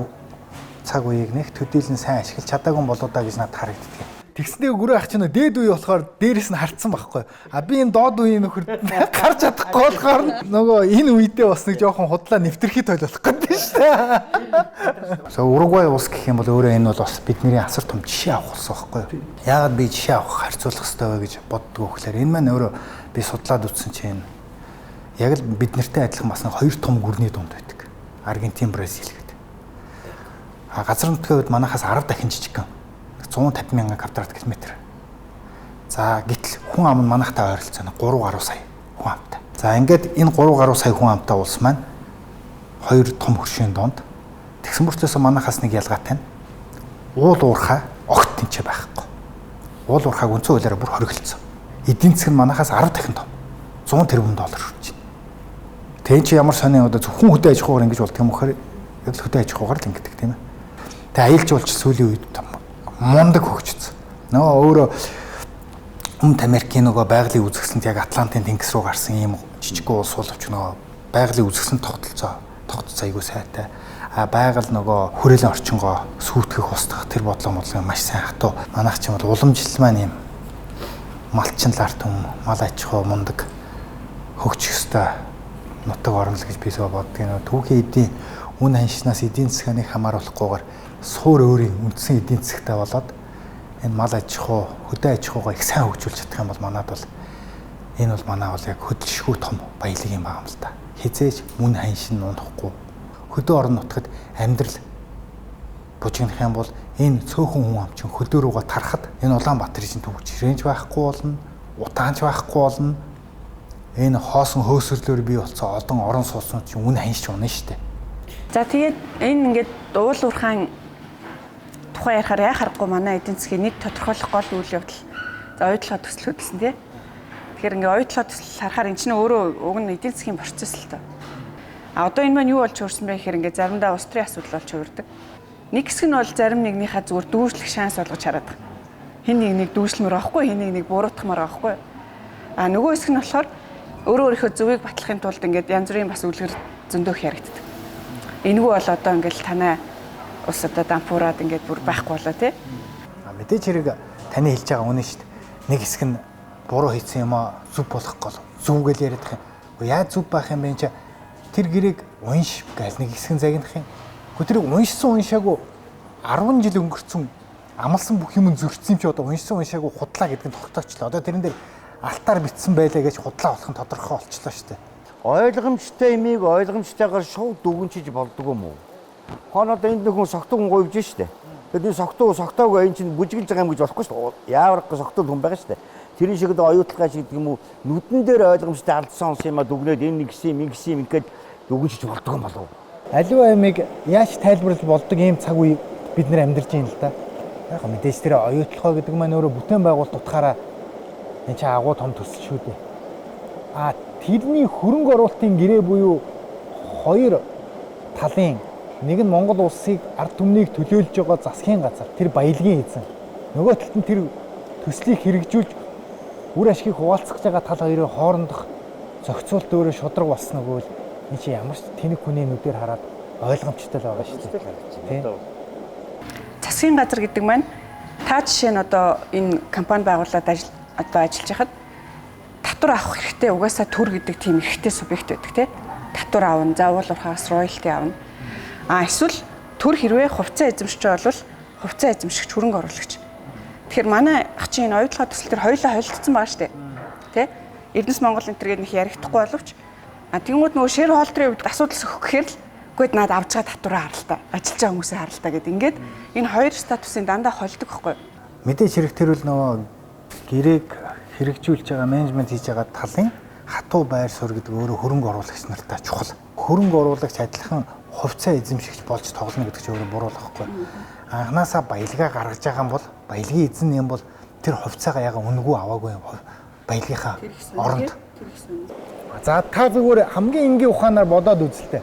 цаг үеийг нэг төдийлөн сайн ашиглаж чадаагүй болоо да гэж надад харагддаг. Тэгснээ гүрээ ах чинь дээд үе болохоор дээрээс нь хартсан байхгүй. Би энэ доод үеийн нөхөр гарч чадахгүй болохоор нөгөө энэ үедээ бас нэг жоохон худлаа нэвтэрхий тойлох гэдэг шүү дээ. Уругвай улс гэх юм бол өөрөө энэ бол бас бидний асар том жишээ авах болсон байхгүй. Яагаад би жишээ авах харьцуулах хэрэгтэй вэ гэж боддог вөхлөөр энэ маань өөрөө би судлаад үзсэн чинь яг л бид нартай адилхан бас нэг хоёр том гүрний дунд байдаг. Аргентин, Бразил гэдэг. Газар нутгийн хувьд манайхаас 10 дахин жижиг. 150,000 квадрат километр. За гэтэл хүн ам нь манайхтай ойролцоо 3 гаруй сая хүн амтай. За ингээд энэ 3 гаруй сая хүн амтай улс маань хоёр том хөршийн донд тэгсэн мөртлөөс манайхаас нэг ялгаатай нь уул уурхай огт тэнцээ байхгүй. Уул уурхайг үндсэн хуулиараа бүр хориглоцсон. Эдийн засаг нь манайхаас 10 дахин том. 100 тэрбум доллар хүрч байна. Тэгэн чи ямар сони одоо зөвхөн хөдөө аж ахуйгаар ингэж болдго юм бөхөр яг л хөдөө аж ахуйгаар л ингэдэг тийм ээ. Тэгээ аялал жуулч сүүлийн үед мундаг хөгжсөн. Нөгөө өөрөө Өмнөд Америкийн нөгөө байгалийн үзэсгэлэнт яг Атлантын тэнгис рүү гарсан ийм жижиг улс боловч нөгөө байгалийн үзэсгэлэнт тогтцоо айгүй сайтай. Байгаль нөгөө хүрээлэн орчингоо сүйтгэх устгах тэр бодлого маш сайн хатуу. Манайх ч юм бол уламжлал маань ийм малчин л арт юм, мал аж ахуй мундаг хөгжих ёстой нутаг орно л гэж би боддог. Нөгөө түүхийн эдийн үн ханшнаас эдийн засгийг хамааруулахгүйгээр суур өөрийн үндсэн эдийн засгтай болоод энэ мал аж ахуй, хөдөө аж ахуйгаа их сайн хөгжүүлж чадах юм бол манад бол энэ бол манай бол яг хөдөлшгүй том баялаг юм байна л да. Хизээж мөн ханшин унахгүй хөдөө орон нутгад амьдрал бужигнах юм бол энэ цөөхөн хүн ам чинь хөдөө рүүгээ тарахад энэ Улаанбаатарын чинь төвч рэнж байхгүй болно, утаанч байхгүй болно. Энэ хоосон хөөсөрлөөр бий болсон олон орон сууцнууд чинь үн ханшиж унаа штэ. За тэгээд энэ ингээд уул уурхайн тухай ярихаар яа харахгүй манай эдийн засгийн нэг тодорхойлох гол үйл явдал за ойдлогоо төсөл хөдөлсөн тий. Тэгэхээр ингээ оюутлаа төсөл харахаар эн чинь өөрөө уг нь эдийн засгийн процесс л тоо. А одоо энэ маань юу болж өөрсөн бэ гэхээр ингээ заримдаа улс төрийн асуудал болж хувирдаг. Нэг хэсэг нь бол зарим нэгнийхээ зүгээр дүүжлэх шанс болгож хараад байгаа. Хин нэг дүүжлэмээр авахгүй, хин нэг буруутгамаар авахгүй. А нөгөө хэсэг нь болохоор өөрийнхөө зөвийг батлахын тулд ингээд янз бүрийн бас үлгэр зөндөөх яригддаг. Энэгүй бол одоо ингээд танай ус одоо дампуураад ингээд бүр байхгүй болоо тий. Мэдээж хэрэг таны хэлж байгаа үнэн шүү дээ. Нэг хэсэг нь буруу хийсэн юм аа зүв болох гол. Зүв гэж яриад байгаа юм. Яаж зүв байх юм бэ чи тэр гэрээг унш гэж нэг хэсэг нь загнах юм. Тэрийг уншсан уншаагүй 10 жил өнгөрцөн амлсан бүх юм зөрчсөн чи одоо уншсан уншаагүй худлаа гэдэг нь тогтоочлоо. Одоо тэрэн дээр алтаар битсэн байлаа гэж худлаа болох нь тодорхой болчихлоо шүү дээ. Ойлгомжтой имийг ойлгомжтойгоор шууд дүгнчиж болдгоо юм уу? Хоонод энд нөхөн согтууг говьж штэ. Тэгээд энэ согтоог энэ чинь бүжиглж байгаа юм гэж болохгүй шүү дээ. Яаварга согтуул хүн байгаа шүү дээ. Тэр шиг одоо оюутлагаа шиг юм уу нүдэн дээр ойлгомжтой алдсан онс юм а дүгнээд энэ гисэн ингээд дүгнжиж болдгоо юм болов. Аливаа ямиг яаж тайлбарлаж болдог ийм цаг үе бид нэр амьдарч байна л да. Яг мэдээж тэр оюутлагаа гэдэг маань өөрөө бүтээн байгуулалт утгаараа энэ чи агуу том төсөл шүү дээ. А тэрний хөрөнгө оруулалтын гэрээ буюу хоёр талын нэг нь Монгол улсыг ард түмнийг төлөөлж байгаа засгийн газар тэр баялагын эзэн. Нөгөө талд нь тэр төслийг хэрэгжүүлж үр ашгийг хуваалцах байгаа тал хоёрын хоорондох зохицуулт өөрөө шудраг болсон нөгөө л энэ чи ямар ч тэнэг хүний нүдээр хараад ойлгомжтой л байгаа шүү дээ. Засгийн газар гэдэг маань та жишээ нь одоо энэ компани байгууллагад ажиллаж байхад татвар авах хэрэгтэй угаасаа төр гэдэг тийм эрхтэй субъект байдаг тий. Татвар авна, заавал урхаас роялти авна. А эсвэл төр хэрвээ хувьцаа эзэмшиж бол хувьцаа эзэмшигч хөрөнгө оруулагч. Тэгэхээр манай ах чинь энэ оюутлага төсөл төр хоёулаа холилдсон байгаа шүү дээ. Тэ? Эрдэнэс Монгол энэ төр гээд нэг яригдахгүй боловч тэнгууд нөгөө шэр холтрын үед асуудал сөхөх гэхээр л үгүй наад авч байгаа татвараа харалтаа, ажиллаж байгаа хүмүүсээ харалтаа гэдэг. Ингээд энэ хоёр статусын дандаа холдог байхгүй. Мэдээж хэрэг тэр үл нөгөө гэрээг хэрэгжүүлж байгаа менежмент хийж байгаа талын хатуу байр суурь гэдэг өөрөө хөрөнгө оруулагч нартай чухал. Хөрөнгө оруулагч адилхан хувьцаа эзэмшигч болж тоглоно гэдэг чинь өөрөө буруу л байхгүй. Анханасаа баялгаа гаргаж байгаа юм бол баялагын эзэн юм бол тэр хувьцаагаа яга үнэгүй аваагүй юм. Баялагынхаа оронд. За та зүгээр хамгийн энгийн ухаанаар бодоод үзэлтэй.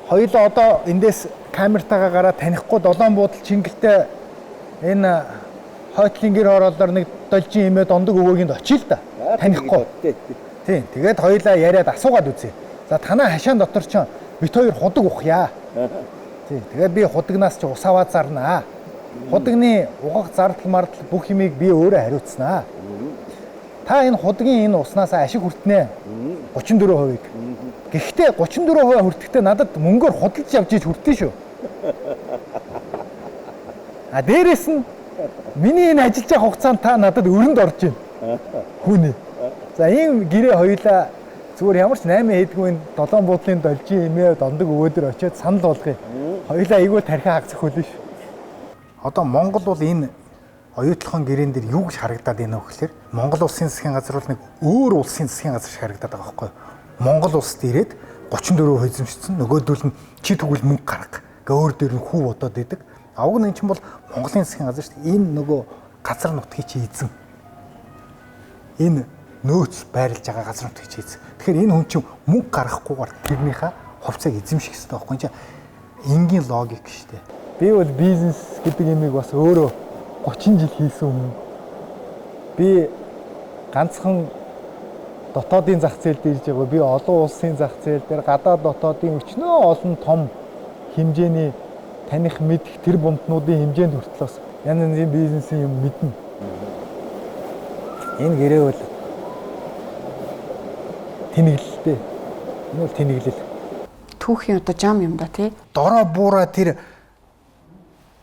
Хоёулаа одоо эндээс камертагаа гараад танихгүй долоон буудал чингэлтэй энэ хойтлын гэр хороолоор нэг должин имээ дондог өвөөгийн очил л да. Танихгүй. Тийм. Тэгээд хоёулаа яриад асуугаад үзье. За танаа хашаан дотор ч бит хоёр худаг ухъя. Тийм. Тэгээд би худагнаас ч ус аваад зарнаа. Худагны угах зардал мардал бүх юмыг би өөрөө хариуцнаа. Та энэ худгийн энэ уснаас ашиг хүртнэ. 34%-ийг. Гэхдээ 34% хүртэхдээ надад мөнгөөр худалдаж авч иж хүртэн шүү. А дээрэс нь миний энэ ажиллаж байгаа хугацаанд та надад өрөнд орж байна. Хүүний. За ийм гэрээ хоёлаа зүгээр ямар ч 8 хэдгүй 7 буудлын должин имээ дондог өвөөдөр очиод санал болгоё. Хоёлаа айгүй тархиа хагцах хөлөө ш. Одоо Монгол бол энэ оюутлахын гэрээн дээр юу гэж харагдаад байна вэ гэхээр Монгол улсын засгийн газар бол нэг өөр улсын засгийн газар шиг харагдаад байгаа байхгүй юу? Монгол улсад ирээд 34% эзэмшсэн нөгөөдөл нь чи тэгвэл мөнгө гарга. Гэ өөр дээр нь хүү бодоод идэг. Авг нь чинь бол Монголын засгийн газар шүү дээ. Энэ нөгөө газар нутгийг чи эзэн. Энэ нөөц байрлаж байгаа газар нутгийг чи эзэн. Тэгэхээр энэ хүн чинь мөнгө гаргахгүйгээр тэрнийхээ хувьцааг эзэмших хэрэгтэй байхгүй юм чи. Энгийн логик шүү дээ. Би бол бизнес гэдэг юмыг бас өөрөө 30 жил хийсэн хүн. Би ганцхан дотоодын зах зээл дээр ирж байгаа. Би олон улсын зах зээл дээр гадаад дотоодын өчнөө олон том хэмжээний таних мэдэх тэр бомтнуудын хэмжээнд хүртэл бас янз янзын бизнесийн юм мэднэ. Энэ гэрээ бол тэнэглэлтэй. Энэ бол тэнэглэл. Түүхийн одоо жам юм да тий. Дороо буура тэр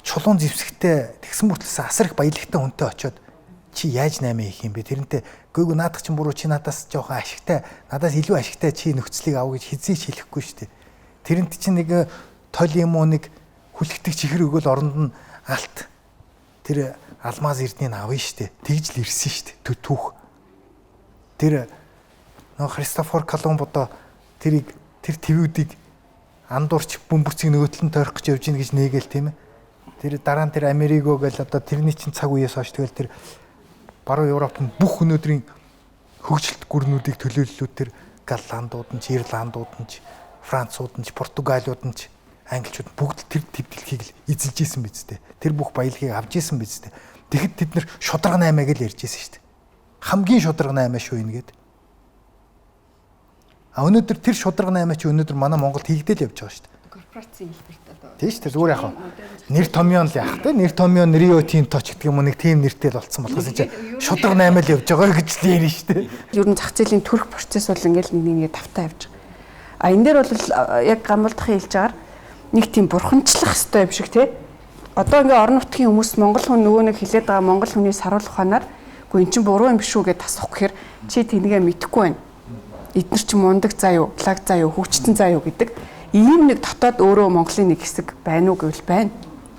чулуун зэвсэгтэй тэгсэн мөртлөөс асар их баялагтай хүнтэй очиод чи яаж 8 хийх юм бэ? Тэрнтэй гүйг наадах чинь буруу чи надаас жоохон ашигтай, надаас илүү ашигтай чи нөхцөлийг ав гэж хизээч хэлэхгүй шүү дээ. Тэрнт чинь нэг тол юм уу нэг хүлэгдэх чихэр өгөөл оронд нь алт тэр алмаз эрднийг авъя шүү дээ. Тэгж л ирсэн шүү дээ. Түүх. Тэр нөө Христофор Колумбо тэр твүүдийг андуурч бөмбөрцгийг нөгөөтөл нь тойрох гэж явж гин гэж нээгээл тийм ээ. Тэр дараа нь тэр Америго гэл одоо тэрний чинь цаг үеэс хойш тэгэл тэр баруун Европт бүх өнөөдрийн хөгжилт гүрнүүдийг төлөөллүүд тэр Голландууд нь, Ирландууд нь, Францууд нь, Португалиуд нь, англичууд бүгд тэр дэлхийг л эзэлж исэн биз дээ. Тэр бүх баялагийг авч исэн биз дээ. Тэгэхэд тэд нэр шударга 8-аг л ярьж исэн шүү дээ. Хамгийн шударга 8 шүү энгээд. Өнөөдөр тэр шударга 8 чи өнөөдөр манай Монголд хийгдэл явж байгаа шүү дээ. Корпорацийн хэлбэрт одоо. Тийм шүү дээ. Зүгээр яах вэ? Нэр томьёон л яах вэ? Нэр томьёон Рио Тинто ч гэдэг юм уу нэг тийм нэртэй л болцсон болохоос чи шударга 8 л явж байгаа гэж л ярина шүү дээ. Ер нь зах зээлийн төрөх процесс бол ингээл нэг тавтаа явж байгаа. А энэ дээр бол яг гамбалдахын хэлж байгаагаар нэг тийм бурханчлах хэвээр юм шиг тий. Одоо ингээ орон нутгийн хүмүүс монгол хүн нөгөө нэг хэлээд байгаа монгол хүний саруулах ханаар үгүй эн чинь буруу юм биш үү гэж тасах гэхээр чи тэнийгээ мэдэхгүй байна. Эднэр чи мундаг заа юу, лаг заа юу, хөвчтөн заа юу гэдэг ийм нэг дотоод өөрөө Монголын нэг хэсэг байна уу гэвэл байна.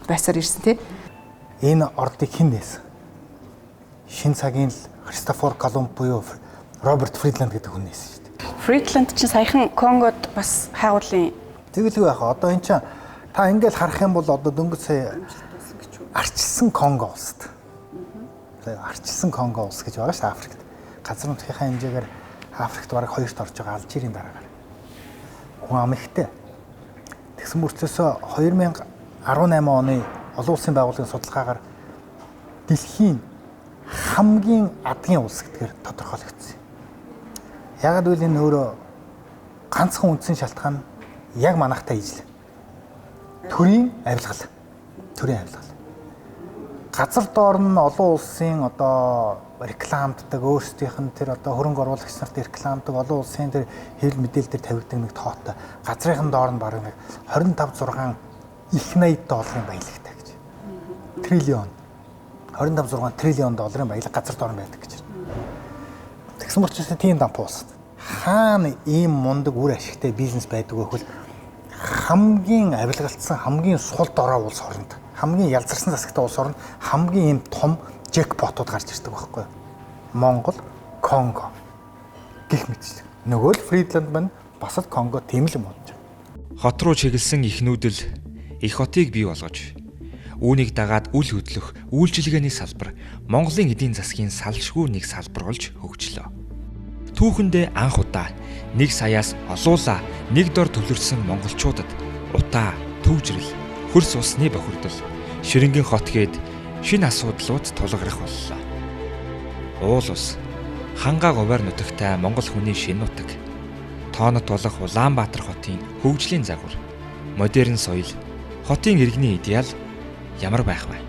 Байсаар ирсэн тий. Энэ ордыг хэн нээсэн? Шин цагийн л Христофор Колумб буюу Роберт Фридланд гэдэг хүн нээсэн шүү дээ. Фридланд чинь саяхан Конгод бас хайгуулын Тэгэлгүй яах вэ? Одоо эн чинь та ингээл харах юм бол одоо дөнгөж сая арчилсан Конго улсад. Арчилсан Конго улс гэж байгаа шүү Африкт. Газар нутгийнхаа хэмжээгээр Африкт бараг 2-т орж байгаа Алжирийн дараагаар. Хүн ам ихтэй. Тэгсэн мөртлөөсөө 2018 оны олон улсын байгууллагын судалгаагаар дэлхийн хамгийн адгийн улс гэдгээр тодорхойлогдсон. Ягаад гэвэл энэ өөрөө ганцхан үндсэн шалтгаан яг манайхтай ижил. Төрийн авилгал. Төрийн авилгал. Газар доор нь олон улсын одоо рекламддаг өөрсдийнх нь тэр одоо хөрөнгө оруулагч нарт рекламддаг олон улсын тэр хэвлэл мэдээлэл дээр тавигддаг нэг тоотой. Газрын доор нь бараг нэг 25-6 их 80 долларын баялагтай гэж. Триллион. 25-6 триллион долларын баялаг газар доор нь байдаг гэж. Тэгсэн учраас тийм дампуу улс. Хаана ийм мундаг үр ашигтай бизнес байдаг вэ гэвэл хамгийн авилгалцсан, хамгийн сул дорой улс оронд, хамгийн ялзарсан засагтай улс оронд хамгийн ийм том жекпотууд гарч ирдэг байхгүй юу? Монгол, Конго гэх мэтчлэг. Нөгөө л Фридланд маань бас л Конго тийм л юм болж байгаа. Хот руу чиглэсэн ихнүүдэл их хотыг бий болгож үүнийг дагаад үл хөдлөх үйлчилгээний салбар Монголын эдийн засгийн салшгүй нэг салбар болж хөгжлөө. Түүхэндээ анх удаа 1 саяас олуула нэг дор төвлөрсөн монголчуудад утаа, төвжрэл, хөрс усны бохирдол, ширэнгийн хот гээд шинэ асуудлууд тулгарх боллоо. Уул ус, хангаа говьар нутагтай монгол хүний шинэ нутаг, тоонот болох Улаанбаатар хотын хөгжлийн загвар, модерн соёл, хотын иргэний идеал ямар байх вэ?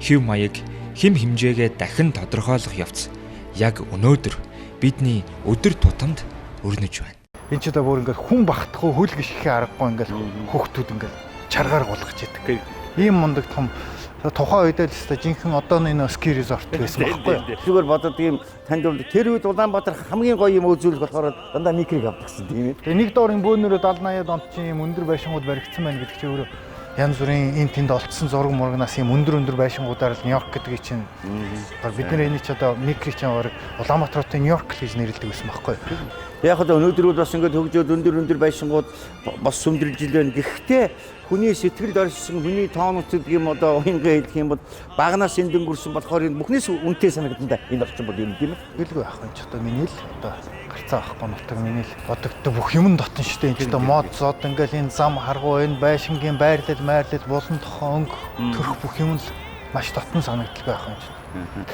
Хэв маяг, хэм хэмжээгээ дахин тодорхойлох явц яг өнөөдөр бидний өдөр тутамд өрнөж байна. Энд ч одоо бүр ингээд хүн багтахгүй хөл гიშгэх аргагүй ингээд хүүхдүүд ингээд чаргаар гулгаж идэг. Ийм мундаг том тухайн үед л өстой жинхэнэ одооны энэ ски резорт байсан байхгүй юу? Зүгээр бодод ийм танд тэр үед Улаанбаатар хамгийн гоё юм үзүүлэх болохоор дандаа микрийг авдагсан тийм ээ. Тэгээ нэг доорын бөөнөрөө 70-80 онд чинь ийм өндөр байшингууд баригдсан байна гэдэг чинь өөрөө янз бүрийн энэ тэнд олдсон зураг мурагнаас ийм өндөр байшингуудаар л Нью-Йорк гэдгийг чинь бид нар энийг ч одоо микри чинь Улаанбаатарын Нью-Йорк гэж нэрлэдэг байсан байхгүй юу? Яг одоо өнөөдөр бол бас ингээд хөгжөөд өндөр байшингууд бас сүмдэрж илэн. Гэхдээ хүний сэтгэлд оршин хүний тоонууд гэдэг юм одоо уянгаа хэлэх юм бол багнаас эндөнгөрсөн болохоор энэ бүхнээс үнэтэй санагдана энэ орчин бол юм тийм ээ. Гэлгүй ах энэ ч одоо миний л одоо гарцаа авахгүй нутаг миний л бодогддог бүх юм дотн шүү дээ. Энэ ч одоо мод зод ингээл энэ зам харгуу энэ байшингийн байрлал булан тохоо өнгө төрөх бүх юм л маш дотн санагддаг байх юм чинь.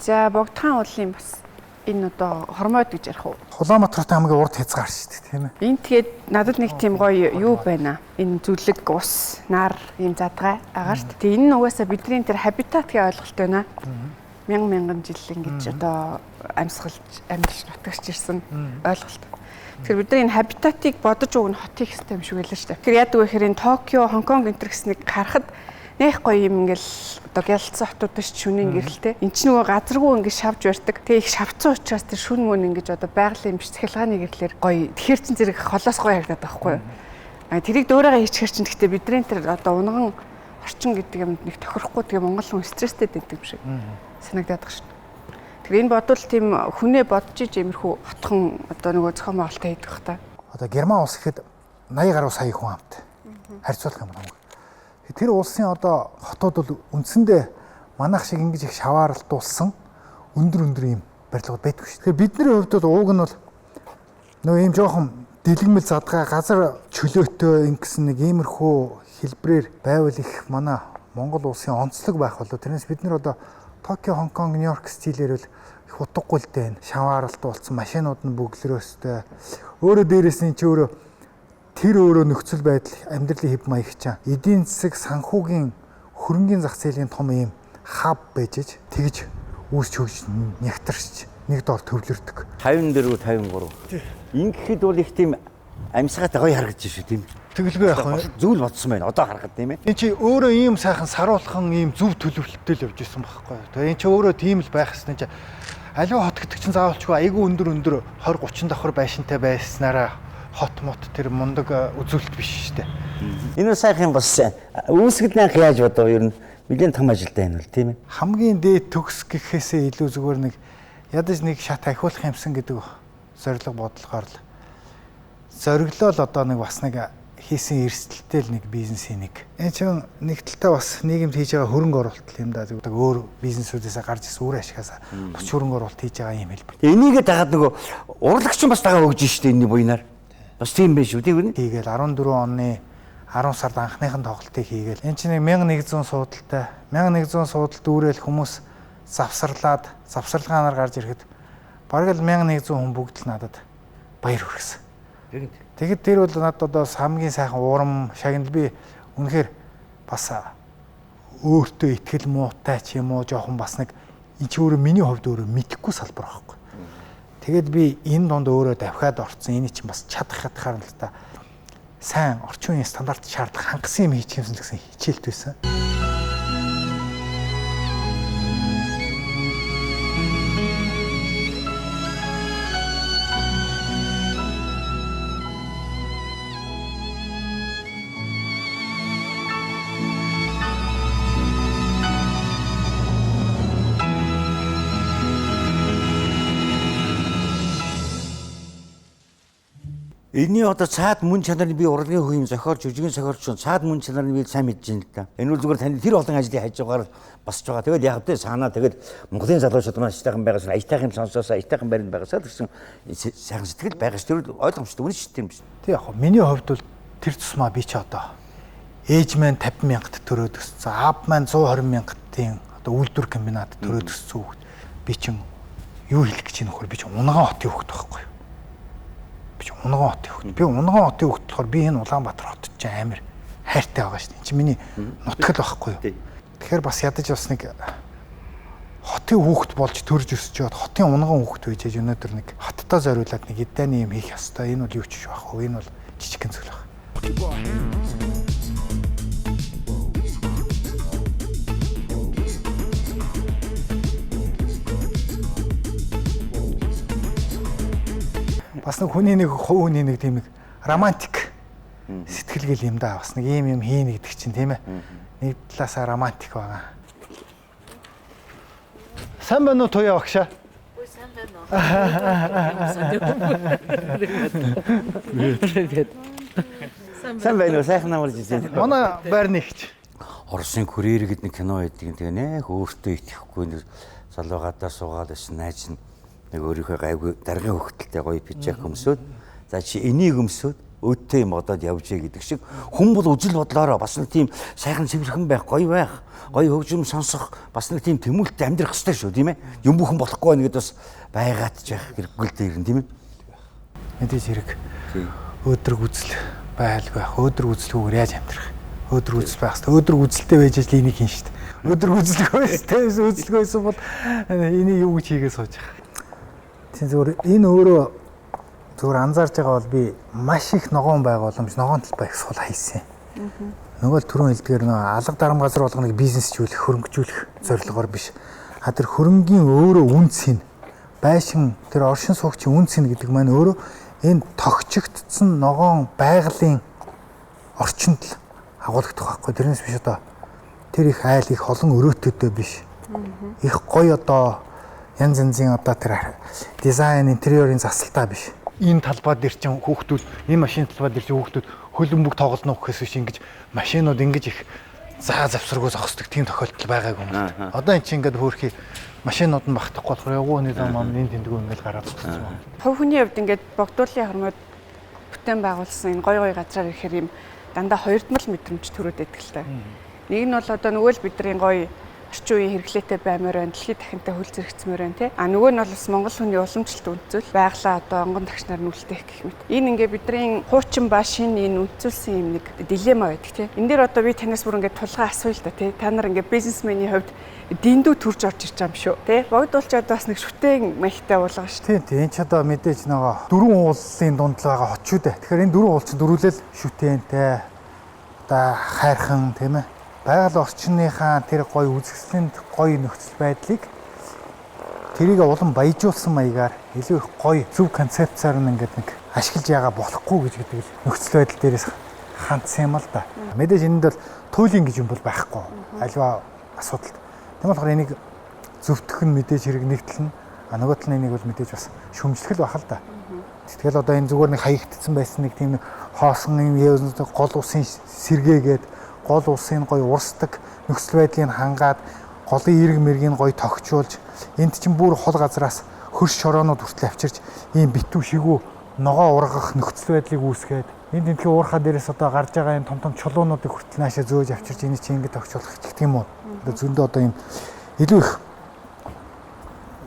За Богдхан уулын бас энэ одоо хормойд гэж ярих уу? Улаанбаатарт хамгийн урд хязгаар шүү дээ тийм ээ. Энэ тэгээд надад нэг тийм гоё юу байна. Энэ зүлэг, ус, нар ийм задгай агаар шүү дээ. Энэ нь угаасаа бидний тэр хабитат гэх ойлголт байна. Мянган жил ингэж одоо амьсгалж амьдарч нутагч ирсэн ойлголт. Тэгэхээр бид нар энэ хабитатыг бодож өгнө хотын хэстэй юм шиг байлаа шүү дээ. Тэгэхээр яадаг вэ гэхээр энэ Токио, Хонконг энэ төр гэснийг харахад нэх гоё юм ингээл одоо гялцсан хотууд ш шүнийн гэрэлтэй. Энд ч нөгөө газаргүй ингээд шавж барьдаг. Тэгээ их шавцсан учраас тэр шүн мөн ингээд одоо байгалийн бэлтгэлгааны гэрлэр гоё тэгэхэр чин зэрэг холоос гоё харагдаад байхгүй юу? А тэрийг дөөрөөгөө хийчихэр чин гэхдээ бидний тэр одоо унган орчин гэдэг юмд нэг тохирохгүй тэгээ монгол хүн стресстэй байдаг юм шиг санагдаад байгаа шүү дээ. Тэгэхээр энэ бодвол тийм хүнээ бодож иж иймэрхүү хотхон одоо нөгөө зохион байгуулалтаа хийдэг бах та. Одоо Герман улс гэхэд 80 гаруй сая хүн амт. Харьцуулах юм байна. Тэр улсын одоо хотууд бол үндсэндээ манайх шиг ингэж их шаваарлдуулсан өндөр юм барилгууд байдаг шүү. Тэгэхээр бидний хувьд бол ууг нь бол нөгөө ийм жоохон дэлгэмэл задгаа газар чөлөөтэй ингэсэн нэг иймэрхүү хэлбрээр байвал их манай Монгол улсын онцлог байх болоо. Тэрнээс бид нар одоо Токио, Хонконг, Нью-Йорк стилээр л их утгагүй л дээ. Шавааралт болсон машинууд нь бөглөрөөстэй. Өөрөө дээрээс нь чи өөрөө нөхцөл байдал амьдралын хэв маяг чаа. Эдийн засаг санхүүгийн хөрөнгийн зах зээлийн том ийм хаб байж тэгж үүсч хөгж нягтарч нэг доор төвлөрдөг. 54 53. Ингэхэд бол их тийм амьсгаатай гоё харагдаж шүү тийм. Тэгэлгүй яах вэ? Зүйл бодсон байна. Одоо харахад тийм ээ. Энд чи өөрөө ийм сайхан саруулхан ийм зөв төлөвлөлттэй л явж исэн байхгүй юу? Тэгээ энэ чи өөрөө тийм л байх хэвээр чи аливаа хот гэдэг чинь заавалчгүй айгүй өндөр 20 30 давхар байшинтай байснараа хот мот тэр мундаг үзүүлэлт биш шүү дээ. Энэ сайхан бас үүсгэлнээ яаж бодов ер нь нэгэн том ажилтай байна л тийм ээ. Хамгийн дээд төгс гэхээсээ илүү зүгээр нэг ядаж нэг шат ахиулах юмсан гэдэг зориг бодлохоор л зориглол одоо нэг бас нэг хийсэн эрсдэлтэй л нэг бизнесийн нэг. Энэ чинь нэг талдаа бас нийгэмд хийж байгаа хөрөнгө оруулалт юм да. Өөр бизнесүүдээс гарч ирсэн үр ашигаас бас хөрөнгө оруулалт хийж байгаа юм хэлбэр. Энийгээ дагаад нөгөө урлагч бас дагаа өгж штэ энэний буйнаар. Бас тийм байх шүү тийм үү? Хийгээл 14 оны 10 сард анхныхын тоглолтыг хийгээл. Энэ чинь 1100 суудалтай. 1100 суудалд дүүрэл хүмүүс завсарлагаанаар гарч ирэхэд бараг л 1100 хүн бүгд л надад баяр хүргэсэн. Тэгэд тэр бол надад одоо хамгийн сайхан уурам шагнал би үнэхээр бас өөртөө итгэл муутай ч юм уу жоохон бас нэг энэ ч өөрөө миний хувьд өөрөө мэдхгүй салбар байхгүй. Тэгэд би энэ донд өөрөө давхиад орцсон. Эний чинь бас чадах хатахаар л та сайн орчин үеийн стандарт шаардах хангасан юм хийх юмсан гэсэн хичээлт байсан. Энийн одоо цаад мөн чанарыг би урлагийн хөв юм зохиолч, жүжигийн зохиолч цаад мөн чанарыг би сайн мэдэж байна л да. Энэ бол зүгээр таны тэр олон ажлыг хайж байгаагаар босч байгаа. Тэгэл яг тэ санаа тэгэл Монголын залуучууд маань аятайхан байгаас аятайхан сонсоосоо аятайхан баринд байгаасаа гэсэн сайхан сэтгэл байгаа ш. Тэр ойлгомжтой үнэ шүү дээ. Тэг яг миний хувьд бол тэр тусмаа би ч одоо ээж маань 50,000-т төрөөд өссөн. Аав маань 120,000-ийн одоо үйлдвэр комбинат төрөөд өссөн хүүхэд. Би чинь юу хэлэх гэж нөхөр би чинь Унган хотын хүүхэд байхгүй юу? Унган хотын хүүхэд. Би Унган хотын хүүхэд болохоор би энэ Улаанбаатар хотод ч амар хайртай байгаа шүү дээ. Чи миний нутаг л байхгүй юу? Тэгэхээр бас ядаж бас нэг хотын хүүхэд болж төрж өсөж яваад хотын унган хүүхэд байж өнөөдөр нэг хоттоо зориулаад нэг эдээний юм хийх ёстой. Энэ бол юу ч байх вэ? Энэ бол жижигхэн зүйл байна. Бас нэг хүний нэг хувь хүний нэг тийм нэг романтик сэтгэлгээл юм да. Бас нэг ийм юм хийнэ гэдэг чинь тийм ээ. Нэг талаасаа романтик байгаа. Сайн байна уу туяа багшаа? Ой сайн байна уу? Сайн байна уу? Сайхан амарч ирсэн. Манай байрны ихч. Оросын Курьер гэдэг нэг кино байдаг. Тэгээ нэх өөртөө итгэхгүй нэг залуугадаа суугаад байсан найз нь нэг өөрийнхөө гайгүй даргын хөвгтөлтэй гоё пижак өмсөд за чи энийг өмсөд өөдтэй юм одоод явжээ гэдэг шиг хүн бол үжил бодлоороо бас нэг тийм сайхан цэвэрхэн байх гоё хөгжим сонсох бас нэг тийм тэмүүлттэй амьдрах хэрэгтэй шүү тийм ээ юм бүхэн болохгүй байна гэдээ бас байгаад ч яах хэрэггүй л дээ тийм ээ мэдээж хэрэг өөдрөг үзэл байлгүй байх өөдрөг үзэлгүйгээр яаж амьдрах өөдрөг үзэл байх хэрэгтэй өөдрөг үзэлтэй байж л энийг хийн шүү дээ өөдрөг үзэлгүйс тэс үзэлгүйсэн бол энийг юу гэж хийгээ сууж байгаа тийм зүгээр энэ өөрөө зүгээр анзаарж байгаа бол би маш их ногоон байгууламж ногоон талбай их сул хайсан. Нөгөө түрүүн хэлдгээр нөгөө алга дарам газар болгоныг бизнесжүүлэх, хөрөнгөжүүлэх зорилгоор биш. А тэр хөрөнгийн өөрөө үнц нь байшин тэр оршин суугчийн үнц нь гэдэг маань өөрөө энэ тогтчигдсан ногоон байгалийн орчинд л агуулгадах байхгүй. Тэрнээс биш одоо тэр их айл их олон өрөөтөдөө биш. Их гоё одоо янз янзын одоо тэр дизайн интерьерийн засалтаа биш. Энэ талбай дээр чинь хүүхдүүд энэ машин талбай дээр чинь хүүхдүүд хөлбөмбөг тоглоно гэхээс биш ингэж машинууд ингэж их заа завсаргуу зогсдог тийм тохиолдол байгаагүй юм. Одоо эн чинь ингээд хөөрхий машинууд нь багтахгүй болохоор явгууны зам энэ тэмдгүү ингээл гараад утсан байна. Хувь хүний хувьд ингээд богдуулын хормойд бүтээн байгуулсан энэ гой газраар ирэхээр юм дандаа хоёрдмал мэдрэмж төрөөд байдаг л та. Нэг нь бол одоо нөгөө л бидний гоё орчин үеийн хэрэглээтэй баймаар байна. Дэлхийд дахинтай хөл зэрэгцмээр байна тий. А нөгөө нь бол бас Монгол хүний уламжлалт үндэслэл байглаа одоо онгон тагчнаар нүлтээх гэх мэт. Энэ ингээ бидний хуучин ба шин энэ үндэслсэн юм нэг дилемма байдаг тий. Энэ дээр одоо би танаас бүр ингээ тулгаа асууя л да тий. Та нар ингээ бизнесменийн хувьд дэндүү төрж орж ирж байгаа юм шүү тий. Богдуулчаад бас нэг шүтээн маягтай уулгаа шүү. Тийм энэ ч одоо мэдээж нөгөө дөрвөн уулын дунд л байгаа хотчууд ээ. Тэгэхээр энэ дөрвөн уул чинь дөрвөлэл шүтээнтэй одоо хайрхан тийм ээ. Байгаль орчныхаа тэр гоё үзэсгэлэнд гоё нөхцөл байдлыг тэрийг улам баяжуулсан маягаар илүү их гоё зөв концепцаар нь ингээд нэг ашиглаж яага болохгүй гэж гэдэг л нөхцөл байдал дээрээс хандсан юм л да. Мэдээж энэнд бол туйлын гэж юм бол байхгүй. Альва асуудалт. Тийм болохоор энийг зөвтгөх нь мэдээж хэрэг нэгтэл нь нөгөө талын энийг бол мэдээж бас шөмжлөх л байх л да. Тэгэл одоо энэ зүгээр нэг хаягдсан байсан нэг тийм хоосон юм гол усын сэргээгээд гол улсын гоё урсдаг нөхцөл байдлыг хангаад голын эрг мэргийг гоё тогтчулж энд чинь бүр хол газраас хөрш шороонууд хүртэл авчирч ийм битүү шигүү ногоо ургах нөхцөл байдлыг үүсгээд энд тентхээ уурхаа дээрээс одоо гарч байгаа энэ том чулуунуудыг хүртэл наашаа зөөж авчирч энэ чинь ингэ тогтчулах гэх юм уу. Одоо зөндөө одоо ийм илүү их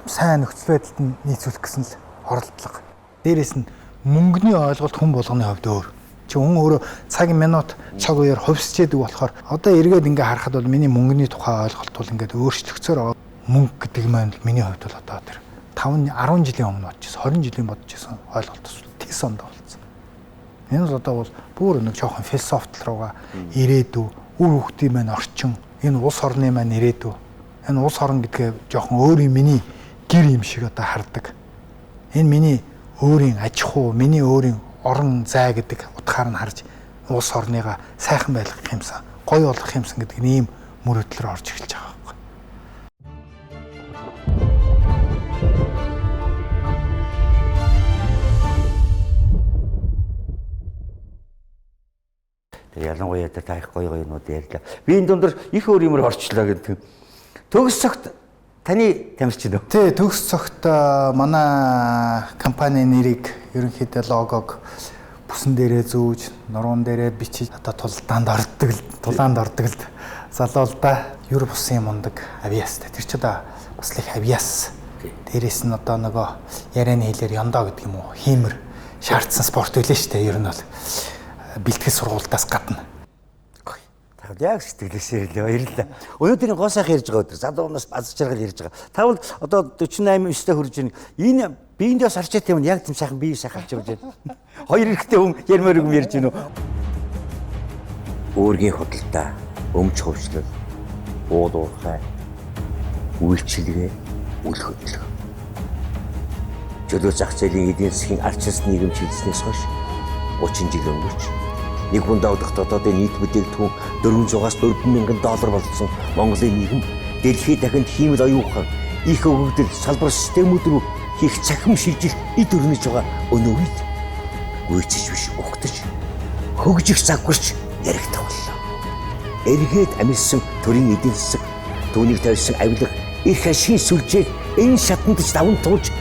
сайн нөхцөл байдалд нийцүүлэх гэсэн л оролдлого. Дээрээс нь мөнгөний ойлголт хүн болгоны хувьд өөр. Чи хүн өөрөө цаг минут цаг үеэр хувьсчээдэг болохоор одоо эргээд ингээ харахад бол миний мөнгөний тухай ойлголт бол ингээд өөрчлөгцөөр байгаа. Мөнгө гэдэг маань миний хувьд бол одоо тэр 5-10 жилийн өмнө бодчихсон 20 жилийн бодож исэн ойлголт тийс онд болсон. Энэ бол одоо бол бүр нэг жоохон философи руугаа ирээдүй үр хөвгтийн маань орчин энэ улс орны маань ирээдүй энэ улс орн гэдгээ жоохон өөр юм миний гэр юм шиг одоо хардаг. Энэ миний өөрийн аж ахуй миний өөрийн орон зай гэдэг утгаар нь харж улс орныгаа сайхан байлгах юмсан, гоё болгох юмсан гэдэг ийм мөрөөдлөөр орж эхэлж байгаа байхгүй. Тэгээ ялангуяа та их гоё юмуд ярьлаа. Би энэ дундор их өөр юмор орчлоо гэдэг. Төгс цагт таны тамирчин үү? Тий, төгс цагт манай компани нэрийг ерөнхийдөө логог бүсэн дээрээ зүүж, нуруунд дээрээ бичиж одоо тулаанд ордог л залуул да. Юр бусын мундаг авиастай. Тэр ч одоо бас л их авиас. Дээрээс нь одоо нөгөө ярианы хэлээр ёндоо гэдэг юм уу? Хиймэр шаардсан спорт байлээ шүү дээ. Ер нь бол бэлтгэл сургуультаас гадна. Яг сэтгэлээсээ л баярлалаа. Өнөөдрийн гоо сайхан ярьж байгаа өдөр залуунаас баз жаргал ярьж байгаа. Тавал одоо 48 9-тэй хүрж байна. Энэ биендээ сарчаатай юм яг тийм сайхан бие сайхан авч явж байна. Хоёр эрэгтэй хүн ярмаар юм ярьж байна уу? Өөргийн худалдаа, өмч хувьчлал, уул уурхай, үйлчилгээ, үл хөдлөх. Чөлөө зах зээлийн эдийн засгийн арчилсан нийгэм чиглэснээс хойш 30 жил өнгөрч нэг хүн давдах дотоодын нийт бүтээгдэхүүн $400-аас $4,000 болсон Монголын нийгэм дэлхийд дахинд хиймэл оюухан их өгөгдөл салбар системүүд рүү хийх цахим шилжил эд өрнөж байгаа өнөө үед гүйцэж биш ухтаж хөгжих загварч яригдах боллоо. Эргээд амилсан төрийн эдийн засаг түүнийг тавьсан авилга их ашигын сүлжээг энэ шатандж даван туулж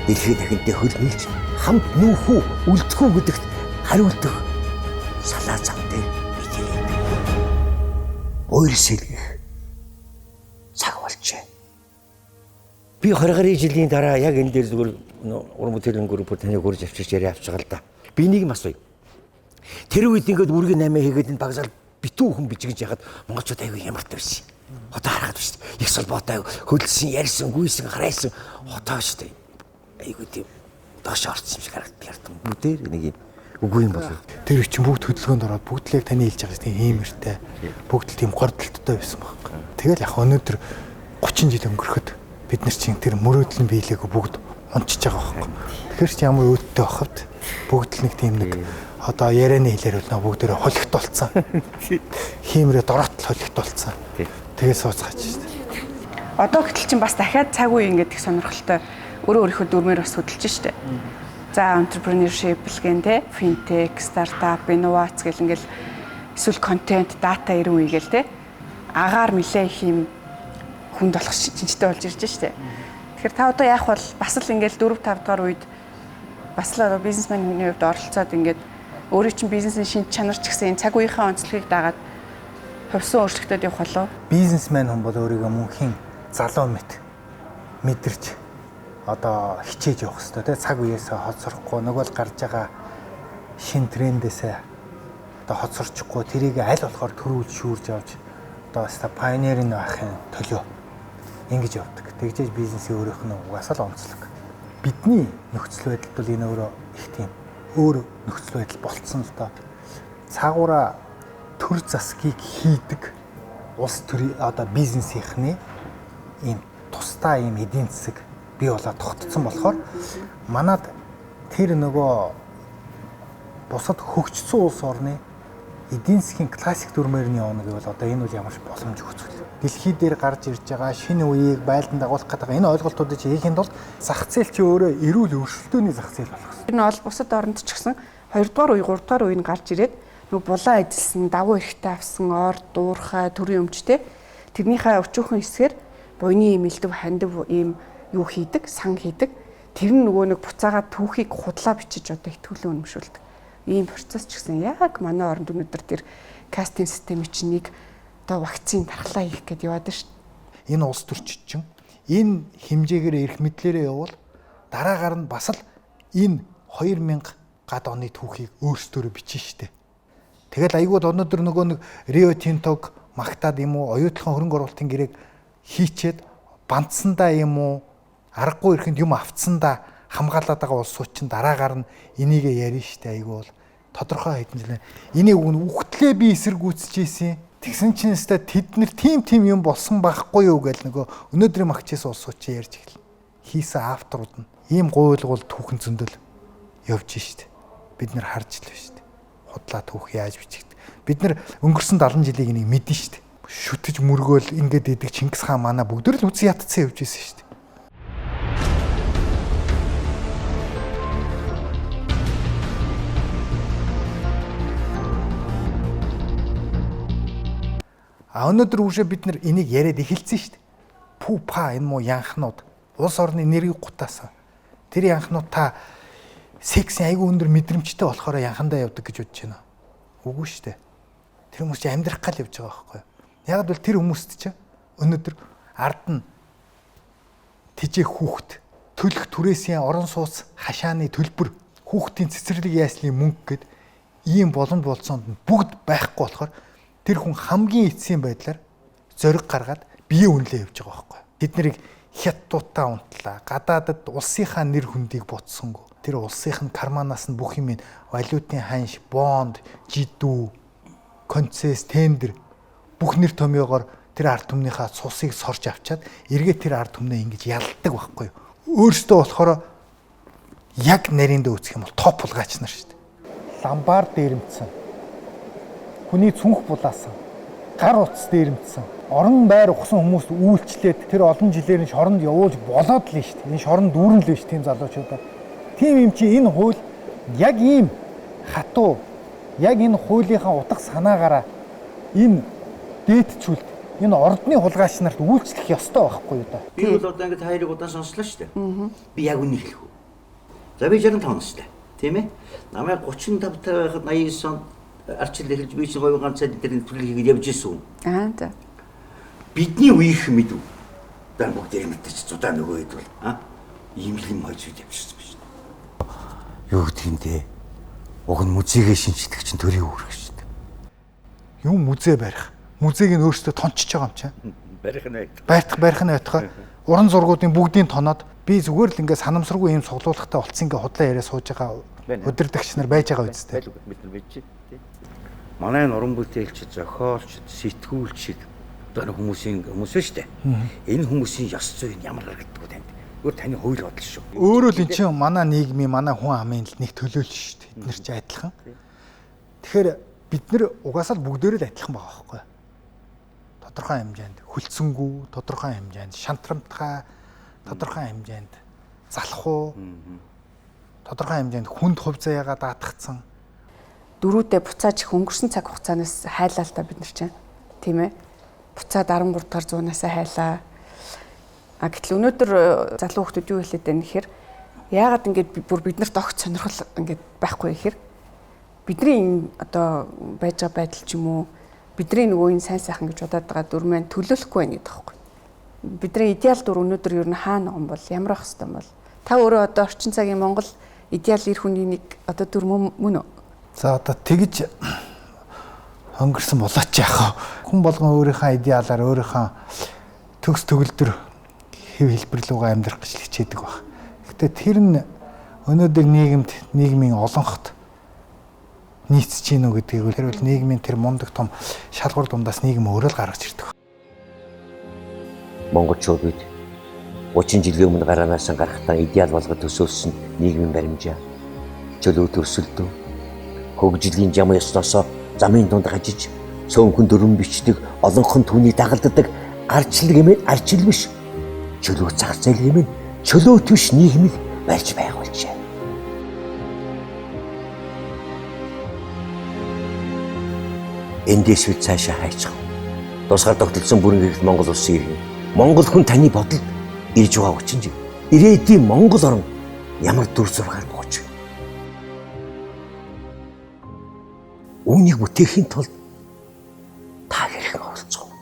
дэлхийд дахинтай хөлнөлж хамт нүүхүү үлдэхүү гэдэгт хариултах салаа зам дээр бидрээ. Өөр сэлгэх цаг болжээ. Би 20 гаруй жилийн дараа яг энэ дээр зүгээр уран бүтээлийн группээр таныг хурж авчирч яриа авчихгаа л да. Би нэг юм асууя. Тэр үед ингээд үргэн 8 хийгээд энэ багсаал битүү хүн бичиж яхад монголчууд аягүй ямартай байсан. Одоо харахад биш. Их солбоотой хөдөлсөн, ярьсан, гүйсэн, харайсан хотоо штэ. Аягүй тийм доош орсон юм шиг харагдав. Бүгдээр нэг юм үгүй юм болов. Тэр их чинь бүгд хөдөлгөөнд ороод бүгд л яг таны хэлж байгаа тийм иймэртэй. Бүгд л тийм гордолттой байсан байхгүй. Тэгэл яг өнөөдөр 30 жил өнгөрөхөд бид нар чинь тэр мөрөөдөл нь биелээгүй бүгд унчиж байгаа байхгүй. Тэгэхээр ч ямар өөдтэй байхад бүгд л нэг тийм нэг одоо ярианы хэлээр бол бүгдээрээ холигт болцсон. Хиймрээ дороотл холигт болцсон. Тэгээ сууцгаач шүү дээ. Одоо гэтэл чинь бас дахиад цаг үе ингээд их сонирхолтой өөрөө өөрийнхөө дүрмээр бас хөдөлж штэ. За entrepreneurship гэн тэ fintech, startup, инновац гэл ингээл эсвэл контент, дата ирэн үе гэл тэ агаар нэлээ их юм хүнд болох шинжтэй болж ирж штэ. Тэгэхээр та одоо яах бол бас л ингээл 4 5 дугаар үед бас л бизнесмен хүний хувьд оролцоод ингээд өөрийн чинь бизнесийн шинж чанар ч гэсэн энэ цаг үеийнхээ онцлогийг дагаад хувьсан өөрчлөлтөд явах болов. Бизнесмен хүн бол өөрийгөө мөнхийн залуу мэдэрч одоо хичээж явах хэрэгтэй тий цаг үеэсээ хоцрохгүй нөгөө л гарч байгаа шин трендээсээ одоо хоцорчихгүй тэрийг аль болохоор төрүүлж шүүрж авч одоо ста пайонерын байхын төлөө ингэж явдаг. Тэгжээж бизнесийн өөрийнх нь угаасаа л онцлог. Бидний нөхцөл байдалд бол энэ өөрөө их тийм өөр нөхцөл байдал болцсон л доо. Цаагаараа төр засгийг хийдэг улс төрийн одоо бизнесийнхний ийм тусдаа ийм эдийн засаг бий болоод тогтцсон болохоор манад тэр нөгөө бусад хөгжсөн улс орны эдийн засгийн классик дүрмээр нь явна гэвэл одоо энэ бол ямар ч боломж өгсөн. Дэлхий дээр гарч ирж байгаа шинэ үеийг байлдан дагуулах гэдэг энэ ойлголтуудыг хийхэд бол зах зээл чи өөрөө эрүүл өршөлтөөний зах зээл болох хэрэгтэй. Энэ бол бусад оронд ч гэсэн 2 дугаар үе 3 дугаар үе нь гарч ирээд нөгөө булан ажилласан, давуу эрхтэй авсан, ор, дуурхай, төрийн өмчтэй тэрнийхээ өчүүхэн хэсгээр буйны юм элдв хандив ийм юу хийдэг, сан хийдэг. Тэр нь нөгөө нэг буцаагаад түүхийг худлаа бичиж одоо итгүүлэн өнөмшүүлдэг. Ийм процесс ч гэсэн яг манай оронд өнөөдөр тэр кастинг системийн чинь нэг одоо вакцины дархлаа хийх гээд яваад шүү дээ. Энэ улс төрчид чинь энэ хэмжээгээр эрх мэдлээрээ явал дараагаар нь бас л энэ 2000 гад оны түүхийг өөрсдөө бичнэ штэ. Тэгэл айгууд өнөөдөр нөгөө нэг Рио Тинтог магтаад юм уу оюутлахын хөрөнгө оруулалтын гэрээг хийчээд бандсандаа юм уу аргагүй ирэхэнд юм авцсандаа хамгаалаад байгаа улсууд чинь дараагаар нь энийгээ ярина штэ айгуу бол тодорхой хэдэн жил энийг үхтлээ би эсэргүүцэж ийсэн. Тэгсэн чинь өстой тэд нэр тим юм болсон байхгүй юу гэж нөгөө өнөөдрийн магчээс улсууд чи ярьж эхэлнэ. Хийсэн авторууд нь ийм гуйлгуул түүхэн зөндөл явж штэ. Бид нэр харж л штэ. Худлаа түүх яаж бичигдэ. Бид нэр өнгөрсөн 70 жилийг энийг мэднэ штэ. Шүтэж мөргөөл ингээд идэг Чингис хаан манай бүгд л үгүй ятцсан явж исэн штэ. Өнөөдөр үүшээ бид нар энийг яриад эхэлсэн шүү дээ. Пүү па энэ муу янхнууд улс орны нэрийг гутаасан. Тэр янхнууд та сексийн айгүй өндөр мэдрэмжтэй болохоор янхандаа явдаг гэж бодож байна. Үгүй шүү дээ. Тэр хүмүүс чинь амьдрах гал явж байгаа байхгүй юу? Яг л тэр хүмүүст чинь өнөөдөр ард нь тижээх хүүхэд, төлөх түрээсийн орон сууц хашааны төлбөр, хүүхдийн цэцэрлэг яслын мөнгө гэд ийм боломж болцоонд бүгд байхгүй болохоор тэр хүн хамгийн эцсийн байдлаар зориг гаргаад бие үнэлээ явж байгаа байхгүй. Бид нарыг хятадуудаа унтлаа. Гадаадад улсынхаа нэр хүндийг ботсонгүй. Тэр улсынх нь карманаас нь бүх юм валютын ханш, бонд, жидүү, концесс, тендер бүх нэр томьёогоор тэр ард түмнийхээ цусыг сорж авчаад эргээд тэр ард түмнээ ингэж ялдаг байхгүй. Өөрөөсөө болохоор яг нарийнда үүсэх юм бол топ булгаач нар шүү дээ. Ламбар дээрэмцсэн. Хүний цүнх булаасан, гар утас дээрэмдсэн, орон байр ухсан хүмүүст үйлчлээд тэр олон жилээр нь шоронд явуулж болоод л нь шүү дээ. Энэ шоронд дүүрэн л биш тийм залуучуудаа. Тийм юм чи энэ хууль яг ийм хатуу, яг энэ хуулийнхаа утга санаагаараа энэ дээдчүүлд, энэ ордны хулгайч нарт үйлчлэх ёстой байхгүй юу да. Би бол одоо ингэж хайрыг удаан сонслоо шүү дээ. Би яг үнийг хэлэх үү. За би 65 настай, тийм ээ. Намайг 35 байхад 89 он арчил эхэлж би чинь говийн ганцаар дээр нэвтрүүлэг хийгээд явж ирсэн. За. Бидний үеийнх мэдв. Дан бүгд ярь мэдээч зудаа нөгөө хэд бол ийм л юм хойж явж ирсэн биш. Юу гэдгиймдээ уг нь музейгээ шинжлэх чинь төрийн үүрэг шүү дээ. Юм музей барих. Музейг нь өөрөөсөө тончиж байгаа юм чинь. Барих нь барих нь байтгаа уран зургуудын бүгдийг тоноод би зүгээр л ингээд санамсаргүй юм суглуулгатай болцсон ингээд худлаа яриа сууж байгаа удирдагч нар байж байгаа үстэй. Бид нар байж тий. Манай уран бүтээлч, зохиолч, сэтгүүлч одоо хүмүүс шүү дээ. Энэ хүмүүсийн ёс зүйн ямар харагддаг вэ танд? Өөр таны хууль бодол шүү. Өөрөө л эн чинь манай нийгмийн манай хүн амын л нэг төлөөлж шүү дээ. Бид нар ч адилхан. Тэгэхээр бид нар угаасаа л бүгдөө л адилхан байгаа байхгүй юу? Тодорхой хэмжээнд хүлцэнгүй, тодорхой хэмжээнд шантрамтгай, тодорхой хэмжээнд залхуу, тодорхой хэмжээнд хүнд хувь заяагаа даатгцсан. Дөрүүдээ буцааж их өнгөрсөн цаг хугацаанаас хайлаа л та бид нар чинь тийм ээ. Буцаад 13 дахь зуунаас хайлаа. Гэтэл өнөөдөр залуу хүмүүс юу хэлээд байна гэхээр яагаад ингэж бид нарт огт сонирхол ингэж байхгүй гэхээр бидний энэ одоо байж байгаа байдал ч юм уу бидний нөгөө энэ сайн сайхан гэж бодоод байгаа дүр маань төлөөлөхгүй байна гэдэг байхгүй. Бидний идеал дүр өнөөдөр ер нь хаана байгаа юм бол ямар ах хэвээр бол та өөрөө одоо орчин цагийн Монгол идеал эр хүний нэг одоо дүр мөн үү? За одоо тэгж өнгөрсөн болооч яах вэ? Хүн болгон өөрийнхөө идеалаар өөрийнхөө төгс төгөлдөр хэв хэлбэрлүүгээ амьдрах гэж хичээдэг баг. Гэхдээ тэр нь өнөөдөр нийгэмд нийгмийн олонхот нийцэж гинүү гэдгийг тэр бол нийгмийн тэр мундаг том шалгуур дундаас нийгэм өөрөө л гаргаж ирдэг. Монголчууд бид 30 жилийн өмнө гараанаас гарахтаа идеал болгож төсөөлсөн нийгмийн баримжаа чөлөө төрсөлдөө хөгжлийн жам ёсноосоо замын дунд гажиж цөөнхөн дөрвөн бичдэг олонхон түүний дагалддаг арчлаг эмээ арчил биш чөлөө зах зээл эмээ чөлөө төш нийгмийг барьж байгуулжээ. Эндээс үл цаашаа хайчих. Тусгаар тогтолцсон бүрэн гэрэл Монгол улсын иргэн. Монгол хүн таны бодолд ирж байгаа учраас ирээдүйн Монгол орн ямар дүр зургаар бууж вэ? Үүнийг бүтээхийн тулд та хэрхэн оролцох вэ?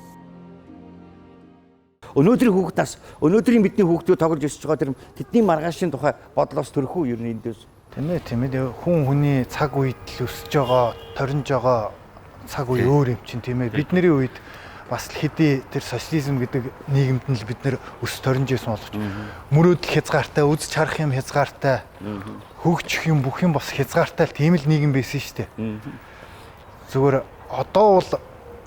Өнөөдрийн хүүхдээс өнөөдрийн бидний хүүхдүүд тоглож өсөж байгаа тэр тэдний маргаашийн тухай бодлоос төрөх үү ер нь эндээс? Тийм ээ. Хүн хүний цаг үед л өсөж байгаа, торинж байгаа цаг үе өөр юм чинь тийм ээ. Бидний үед бас л хэдий тэр социализм гэдэг нийгэмд нь л бид нэр өс торинж байсан боловч мөрөөдөл хязгаартай, үзэж харах юм хязгаартай, хөгжих юм бүх юм бас хязгаартай л тийм л нийгэм байсан шүү дээ. Зүгээр одоо бол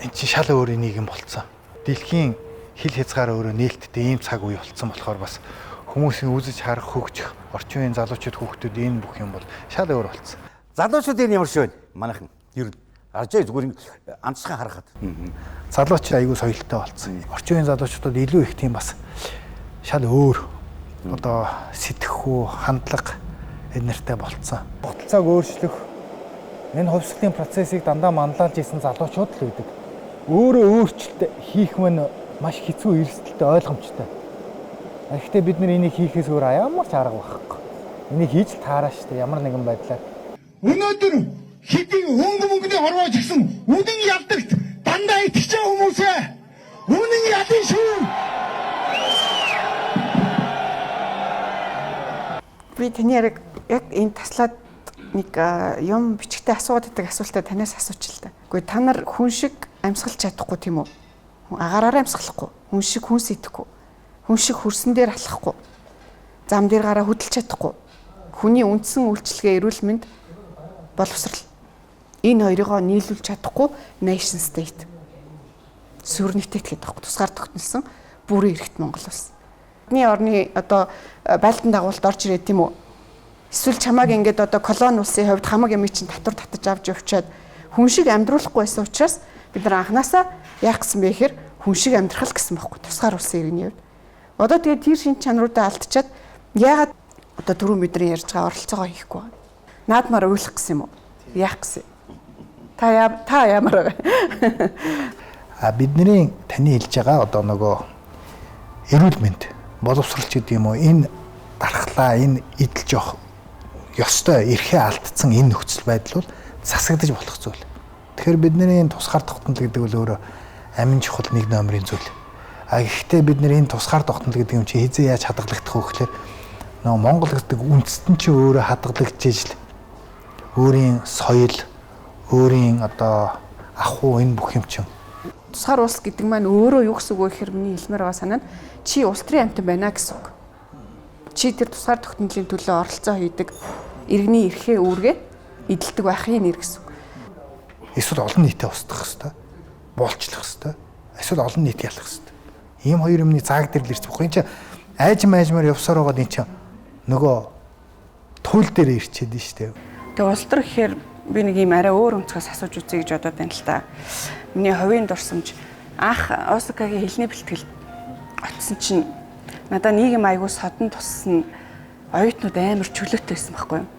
эн чинь шал өөрийн нийгэм болцсон. Дэлхийн хил хязгаар өөрөө нээлттэй ийм цаг үе болцсон болохоор бас хүмүүсийн үзэж харах, хөгжих, орчин үеийн залуучууд хүүхдүүд энэ бүх юм бол шал өөр болцсон. Залуучууд энэ ямар шиг байна? Манайхан ер нь аржээ зүгээр анцхан харахад. Залуучууд аягүй соёлтой болцсон. Орчин үеийн залуучуудад илүү их тийм бас шал өөр одоо сэтгэхүй, хандлага энэ нартай болцсон. Бодлоцоог өөрчлөх энэ хувьсгалын процессыг дандаа манлайлж исэн залуучууд л үүдэг. Өөрөө өөрчлөлт хийх мань маш хэцүү эрсдэлтэй ойлгомжтой. Гэхдээ бид нар энийг хийхээс өөр ямар ч арга байхгүй. Энийг хийж таараа штэ ямар нэгэн байдлаар. Өнөөдөр хэдий мөнгөний хорвооч гисэн үнэн ялдагт дандаа итгэж байгаа хүмүүсээ үнэн ялын шүү. Би таны яг энэ таслаад нэг юм бичгтээ асууад байдаг асуултаа танаас асууч л та. Гэхдээ та нар хүн шиг амьсгалж чадахгүй тийм үү? Агаараараа амьсгалахгүй, хүн шиг хүн сэтгэхгүй, хүн шиг хөрсөн дээр алхахгүй, зам дээр гараа хөдөлж чадахгүй, хүний үндсэн үйлчлэгээ эрүүл мэнд боловсрал. Энэ хоёрыгоо нийлүүлж чадахгүй nation state. Суверенитет гэдэг байхгүй тусгаар тогтнолсон бүрэн эрхт Монгол улс. Бидний орны одоо байлдан дагуулт орж ирээд тийм үү? Эсвэл чамааг ингээд одоо колони улсын хувьд хамаг юм чинь татвар татаж авч явчаад хүн шиг амьдруулахгүй байсан учраас бид нар анханасаа яах гэсэн бэ гэхээр хүн шиг амьдрах гэсэн байхгүй тусгаар улсын иргэний хувьд. Одоо тэгээд тэр шин чанаруудаа алдчихад яагаад одоо түрүүн бидний ярьж байгаа оролцоогоо хийхгүй байна? Наадмаар уйлах гэсэн юм уу? Яах гэсэн? Та ямар байгаа? Бидний таны хэлж байгаа одоо нөгөө эрүүл мэнд боловсролч гэдэг юм уу? Энэ дархлаа, энэ идэл жоох ёстой эрхээ алдсан энэ нөхцөл байдал бол засагдаж болох зүйл. Тэгэхээр бидний энэ тусгаар тогтнол гэдэг бол өөрөө амин чухал нэг номерын зүйл. Гэхдээ бид нэр энэ тусгаар тогтнол гэдэг юм чи хизээ яаж хадгалагдах вэ гэхээр нөгөө Монгол гэдэг үндэстэн чи өөрөө хадгалагдчихэж л өөрийн соёл, өөрийн одоо ахуй энэ бүх юм чинь. Тусгаар улс гэдэг маань өөрөө юу гэсэн үг вэ гэхээр миний хэлмээр байгаа санаа нь чи улс төрийн амьтан байна гэсэн үг. Чи тэр тусгаар тогтнолын төлөө оролцоо хийдэг, иргэний эрхээ үүргээ эдэлдэг байхын нэр гэсэн үг. Эсвэл олон нийтэд устгах хэрэгтэй, буулчлах хэрэгтэй, эсвэл олон нийт ялах хэрэгтэй. Ийм хоёр юмны зааг дээр л ирж болох. Энд чинь айжмаар явсаар байгаа энэ чинь нөгөө туйл дээр ирчээд нь шүү дээ. Тэгээ улс төр гэхээр би нэг юм арай өөр өнцгөөс асууж үзье гэж бодоод байна л та. Миний хувийн дурсамж анх Осакагийн хэлний бэлтгэл очсон чинь надаа нийгэм аягүй содон туссан оюутнууд амар чөлөөтэй байсан байхгүй юу.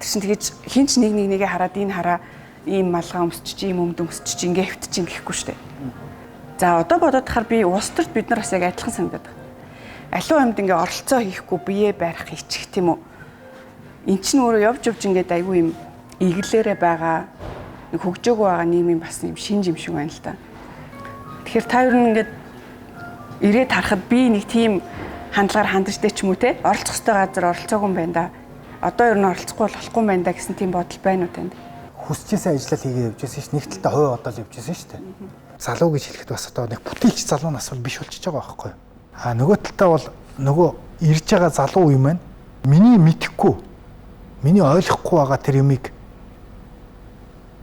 Тэр чинь тэгэж хинч нэгээ хараад энэ хараа ийм малгай өмсчих, ийм өмд өмсчих, ингээ хөвтчих гэхгүй шүү дээ. За одоо бодоод тахаар би улс төрт бид нар бас яг адилхан санагдаад байна. аливаа юмд ингээ оролцоо хийхгүй бие барих ичих тийм үү. Эн чинь өөрөө явж ингээд айгүй юм иглээрээ байгаа нэг хөгжөөгөө байгаа нийгмийн бас юм шинж юм шиг байна л да. Тэгэхээр та ер нь ингээд ирээд харахад би нэг тийм хандлагаар хандажтэй ч юм уу те оролцох ёстой газар оролцоогүй юм байна да. Одоо ер нь оролцохгүй болохгүй юм байна да гэсэн тийм бодол байна уу танд? Хүсчээсээ ажиллал хийгээ явж байсан ш. Нэг талдаа хой одоол явж байсан ш. Залуу гэж хэлэхэд бас одоо нэг бүтээлч залуу нас бол биш болчихж байгаа байхгүй юу? Нөгөө талдаа бол нөгөө ирж байгаа залуу үе маань миний мэдхгүй, миний ойлгохгүй байгаа тэр юмыг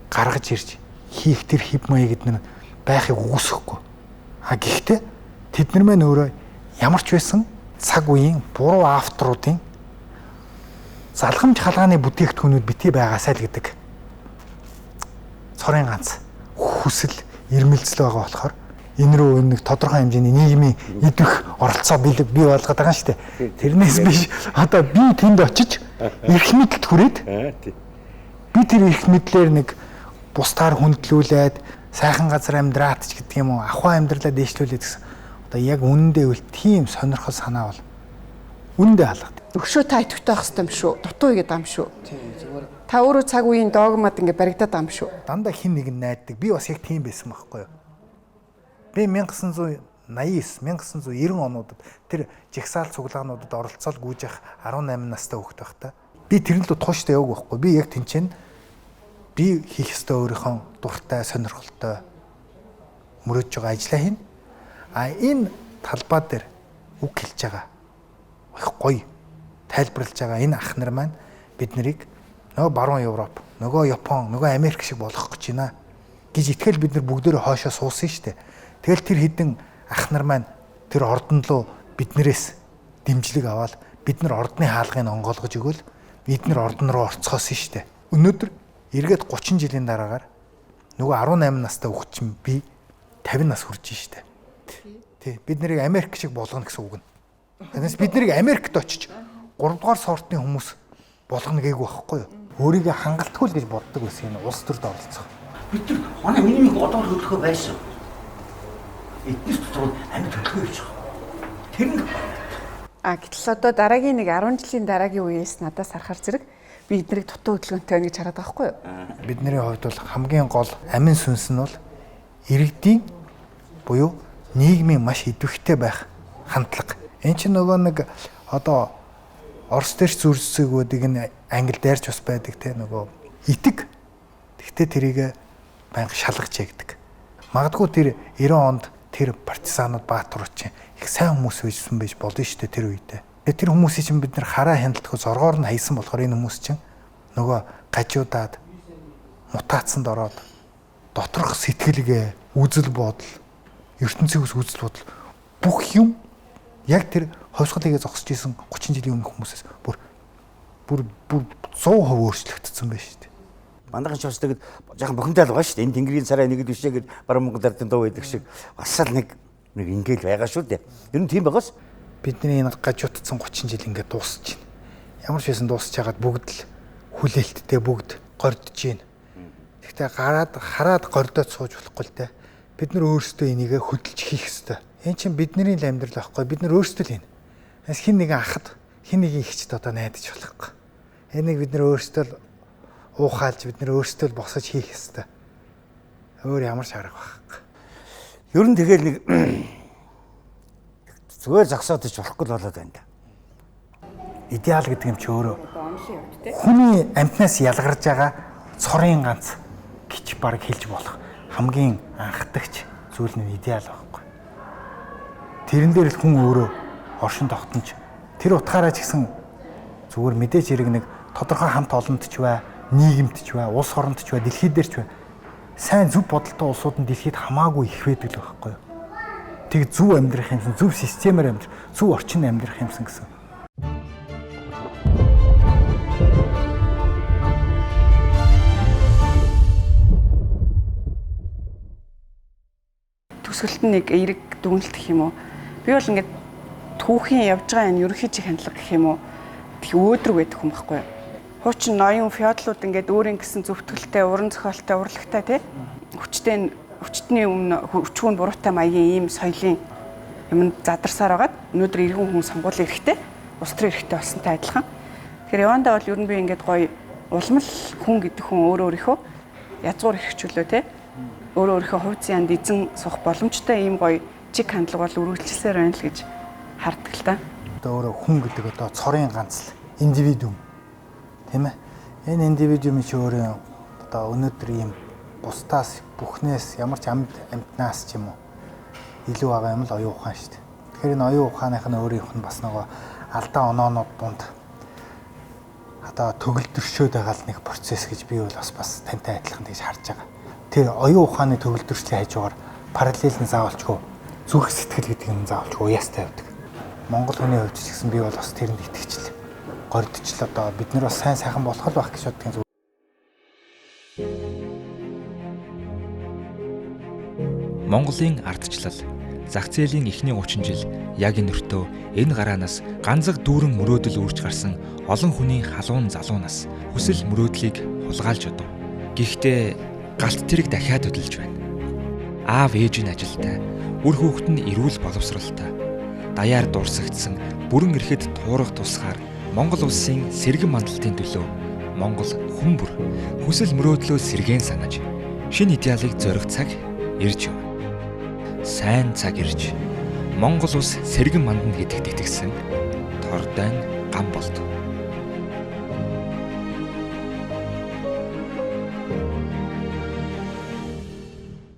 гаргаж ирж хийх тэр хэв маяг гэднэр байхыг үгүйсэхгүй. Гэхдээ тэд нар маань өөрөө ямар ч байсан цаг үеийн буруу авторуудын залхамж халгааны бүтээгдэхүүнүүд битгий байгаасай л гэдэг цорын ганц хүсэл ирмэлзэл байгаа болохоор энэ рүү нэг тодорхой хэмжээний нийгмийн идэх оролцоо бий болгоод байгаа шүү дээ. Тэрнээс биш одоо би тэнд очиж эрх мэдэлд хүрээд би тэр эрх мэдлэр нэг бусдаар хүндлүүлээд сайхан газар амьдраад ч гэдэг юм уу ахуй амьдралаа дээшлүүлээд гэсэн одоо яг үнэндээ үл тийм сонирхол санаа бол үнэндээ халах. Өгшөө та идэвхтэй байх хэрэгтэй юм шүү. Дутуу игээд байгаа юм шүү. Та өөрөө цаг үеийн догмад ингээ баригдаад байгаа юм шүү. Дандаа хин нэг нь найддаг. Би бас яг тийм байсан байхгүй юу? Би 1989, 1990 онуудад тэр жигсаал цуглагнуудад оролцоод гүйж явах 18 настай хүүхэд байхдаа би тэрнэлд тууштай яваг байхгүй. Би яг тэнцэн би хийх ёстой өөрийнхөө дуртай, сонирхолтой мөрөөж байгаа ажлаа хийнэ. Энэ талбай дээр үг хэлж байгаа. Их гоё тайлбарлаж байгаа энэ ах нар маань бид нарыг нөгөө баруун Европ, нөгөө Япон, нөгөө Америк шиг болгох гэж байна гэж итгэл бид нар бүгдөө хоошоо суусан шүү дээ. Тэгэл тэр хідэн ах нар маань тэр ордон руу биднээс дэмжлэг аваад бид нар ордны хаалгыг онгойлгож өгөөл бид нар ордон руу орцгоосон шүү дээ. Өнөөдөр эргээд 30 жилийн дараагаар нөгөө 18 настай хүүхэд чинь би 50 нас хүрж шүү дээ. Тий, бид нарыг Америк шиг болгоно гэсэн үг нь. Тэгээс бид нарыг Америкт очиж 3 дугаар сортны хүмүүс болгоно гээгүй байхгүй юу? Өөрийгөө хангалтгүй л гэж боддог байсан энэ улс төрд оролцох. Бид нар манай минимум одоор хөдөлгөө байсан. Эднээс дотор амьд хөдөлгөө гэж байгаа. Тэр нь Гэтэл одоо дараагийн нэг 10 жилийн дараагийн үеэс надаас харахаар зэрэг би эднийг дутуу хөдөлгөөнтэй байна гэж хараад байгаа байхгүй юу? Бидний хувьд бол хамгийн гол амин сүнс нь бол иргэдийн буюу нийгмийн маш идэвхтэй байх хандлага. Энд чинь нөгөө нэг одоо Орос дээр зүрсээгүүдийг нь англи дайрч бас байдаг те нөгөө итэг. Тэгтээ тэрийг байнга шалгаж ягдаг. Магадгүй тэр 90 онд тэр партизанууд баатарууд чинь их сайн хүмүүс байжсэн байж болно шүү дээ тэр үедээ. Тэр хүмүүсийг чинь бид нар хараа хяналтгүй зоргоор нь хайсан болохоор энэ хүмүүс чинь нөгөө гажуудаад мутацанд ороод доторх сэтгэлгээ, үзэл бодол, ертөнцийн үзэл бодол бүх юм яг тэр ховсголыг зогсож исэн 30 жилийн өмнөх хүмүүсээс бүр 100% өөрчлөгдсөн байна шүү дээ. Манайхан ч бас тэгээд жоохон бохимдал байгаа шүү дээ. Энэ тэнгэрийн царай нэгд бишээ гэж баруун Монгол ардын дуу байдаг шиг бас л нэг ингээл байгаа шүү дээ. Ер нь тийм байгаас бидний энэ гажуудсан 30 жил ингээд дуусч байна. Ямар ч байсан дуусч хагаад бүгд л хүлээлттэй бүгд гордож байна. Гэхдээ хараад гордоод сууж болохгүй л дээ. Бид нар өөрсдөө энийг хөдөлж хийх ёстой. Энэ чинь бидний л амьдрал байхгүй. Бид нар өөрсдөө л хийнэ. Эс хин нэгэн ахад, хин нэгэн ихчд одоо найдаж болохгүй. Энийг бид нар өөрсдөө л уухаалж, бид нар өөрсдөө л босож хийх ёстой. Өөр ямар ч арга байхгүй. ер нь тэгэл нэг зүгээр зогсоод ич болохгүй л болоод байна да. Идеал гэдэг юм чи өөрөө хүний амьтнаас ялгарч байгаа цорын ганц гिच баг хэлж болох хамгийн анхдагч зүйл нь идеал байхгүй. Тэрэн дээр л хүн өөрөө оршин тогтнож тэр утгаараа ч гэсэн зүгээр мэдээж хэрэг нэг тодорхой хамт олонд ч бай, нийгэмд ч бай, улс оронд ч бай, дэлхийд дээр ч бай. Сайн зөв бодолтой улсууд нь дэлхийд хамаагүй их байдаг л байхгүй юу? Тэг зөв амьдрах юмсан, зөв системээр амьдрах, зөв орчинд амьдрах юмсан гэсэн. Төсөлт нь нэг эерэг дүгнэлт гэх юм уу? Би бол ингээд түүхийн явж байгаа энэ ерөнхий чиг хандлага гэх юм уу? Тэг өөдрөг байдаг хүн байхгүй юу? Хуучин ноён феодлууд ингээд өөрийн гэсэн зөвтгөлтэй, уран зохиолтой, урлагтай тий? Хүчтний өмнө өчгүүн буруутай маягийн ийм соёлын юмд задарсаар байгаад өнөөдөр иргэн хүн сонгуул эрэхтэй, улс төр эрэхтэй болсонтой адилхан. Тэгэхээр явандаа бол ер нь би ингээд гоё уламл хүн гэдэг хүн өөрийнхөө язгуур эрхчлөө те өөрийнхөө хувь заяанд эзэн суух боломжтой ийм гоё чиг хандлага бол үргэлжилсээр байна л гэж харддаг л та. Одоо өөрөө хүн гэдэг одоо цорын ганц индивидуум тийм ээ. Энэ индивидуумын чи өөрөө одоо өнөөдөр ийм бусдаас бүхнээс ямар ч амьтнаас ч юм уу илүү байгаа юм л оюун ухаан шүү дээ. Тэгэхээр энэ оюун ухааных нь өөрийнх нь бас нөгөө алдаа оноонууд дунд одоо төгөлдрчөөд байгаа л нэг процесс гэж би бол бас тантай адилхан гэж харж байгаа. Тэр оюун ухааны төгөлдрчлийг хажуугаар параллел нь заавалчгүй зүрх сэтгэл гэдэг юм заавалчгүй уяастай байдаг. Монгол хүний хувьд ч гэсэн би бол бас тэрэнд итгэжлээ. Гордчлаа одоо бид нар бас сайн сайхан болох л байх гэж боддог. Монголын ардчлал зах зээлийн эхний 30 жил яг энэ өртөө энэ гараанаас ганцэг дүүрэн мөрөөдөл үрж гарсан олон хүний халуун залуунаас хүсэл мөрөөдлийг хулгайлж одов. Гэхдээ галт тэрэг дахиад хөдөлж байна. Аав ээжийн ажилтай, үр хүүхэд нь эрүүл боловсралтай, даяар дурсагдсан бүрэн эрэхэд туурах тусгаар Монгол улсын сэргэн мандалтын төлөө Монгол хүн бүр хүсэл мөрөөдлөө сэргээн санаж шинэ идеалыг зорих цаг ирж байна. Сайн цаг ирж Монгол улс сэргэн мандна гэдэгт итгэсэн Тордайн гам болд.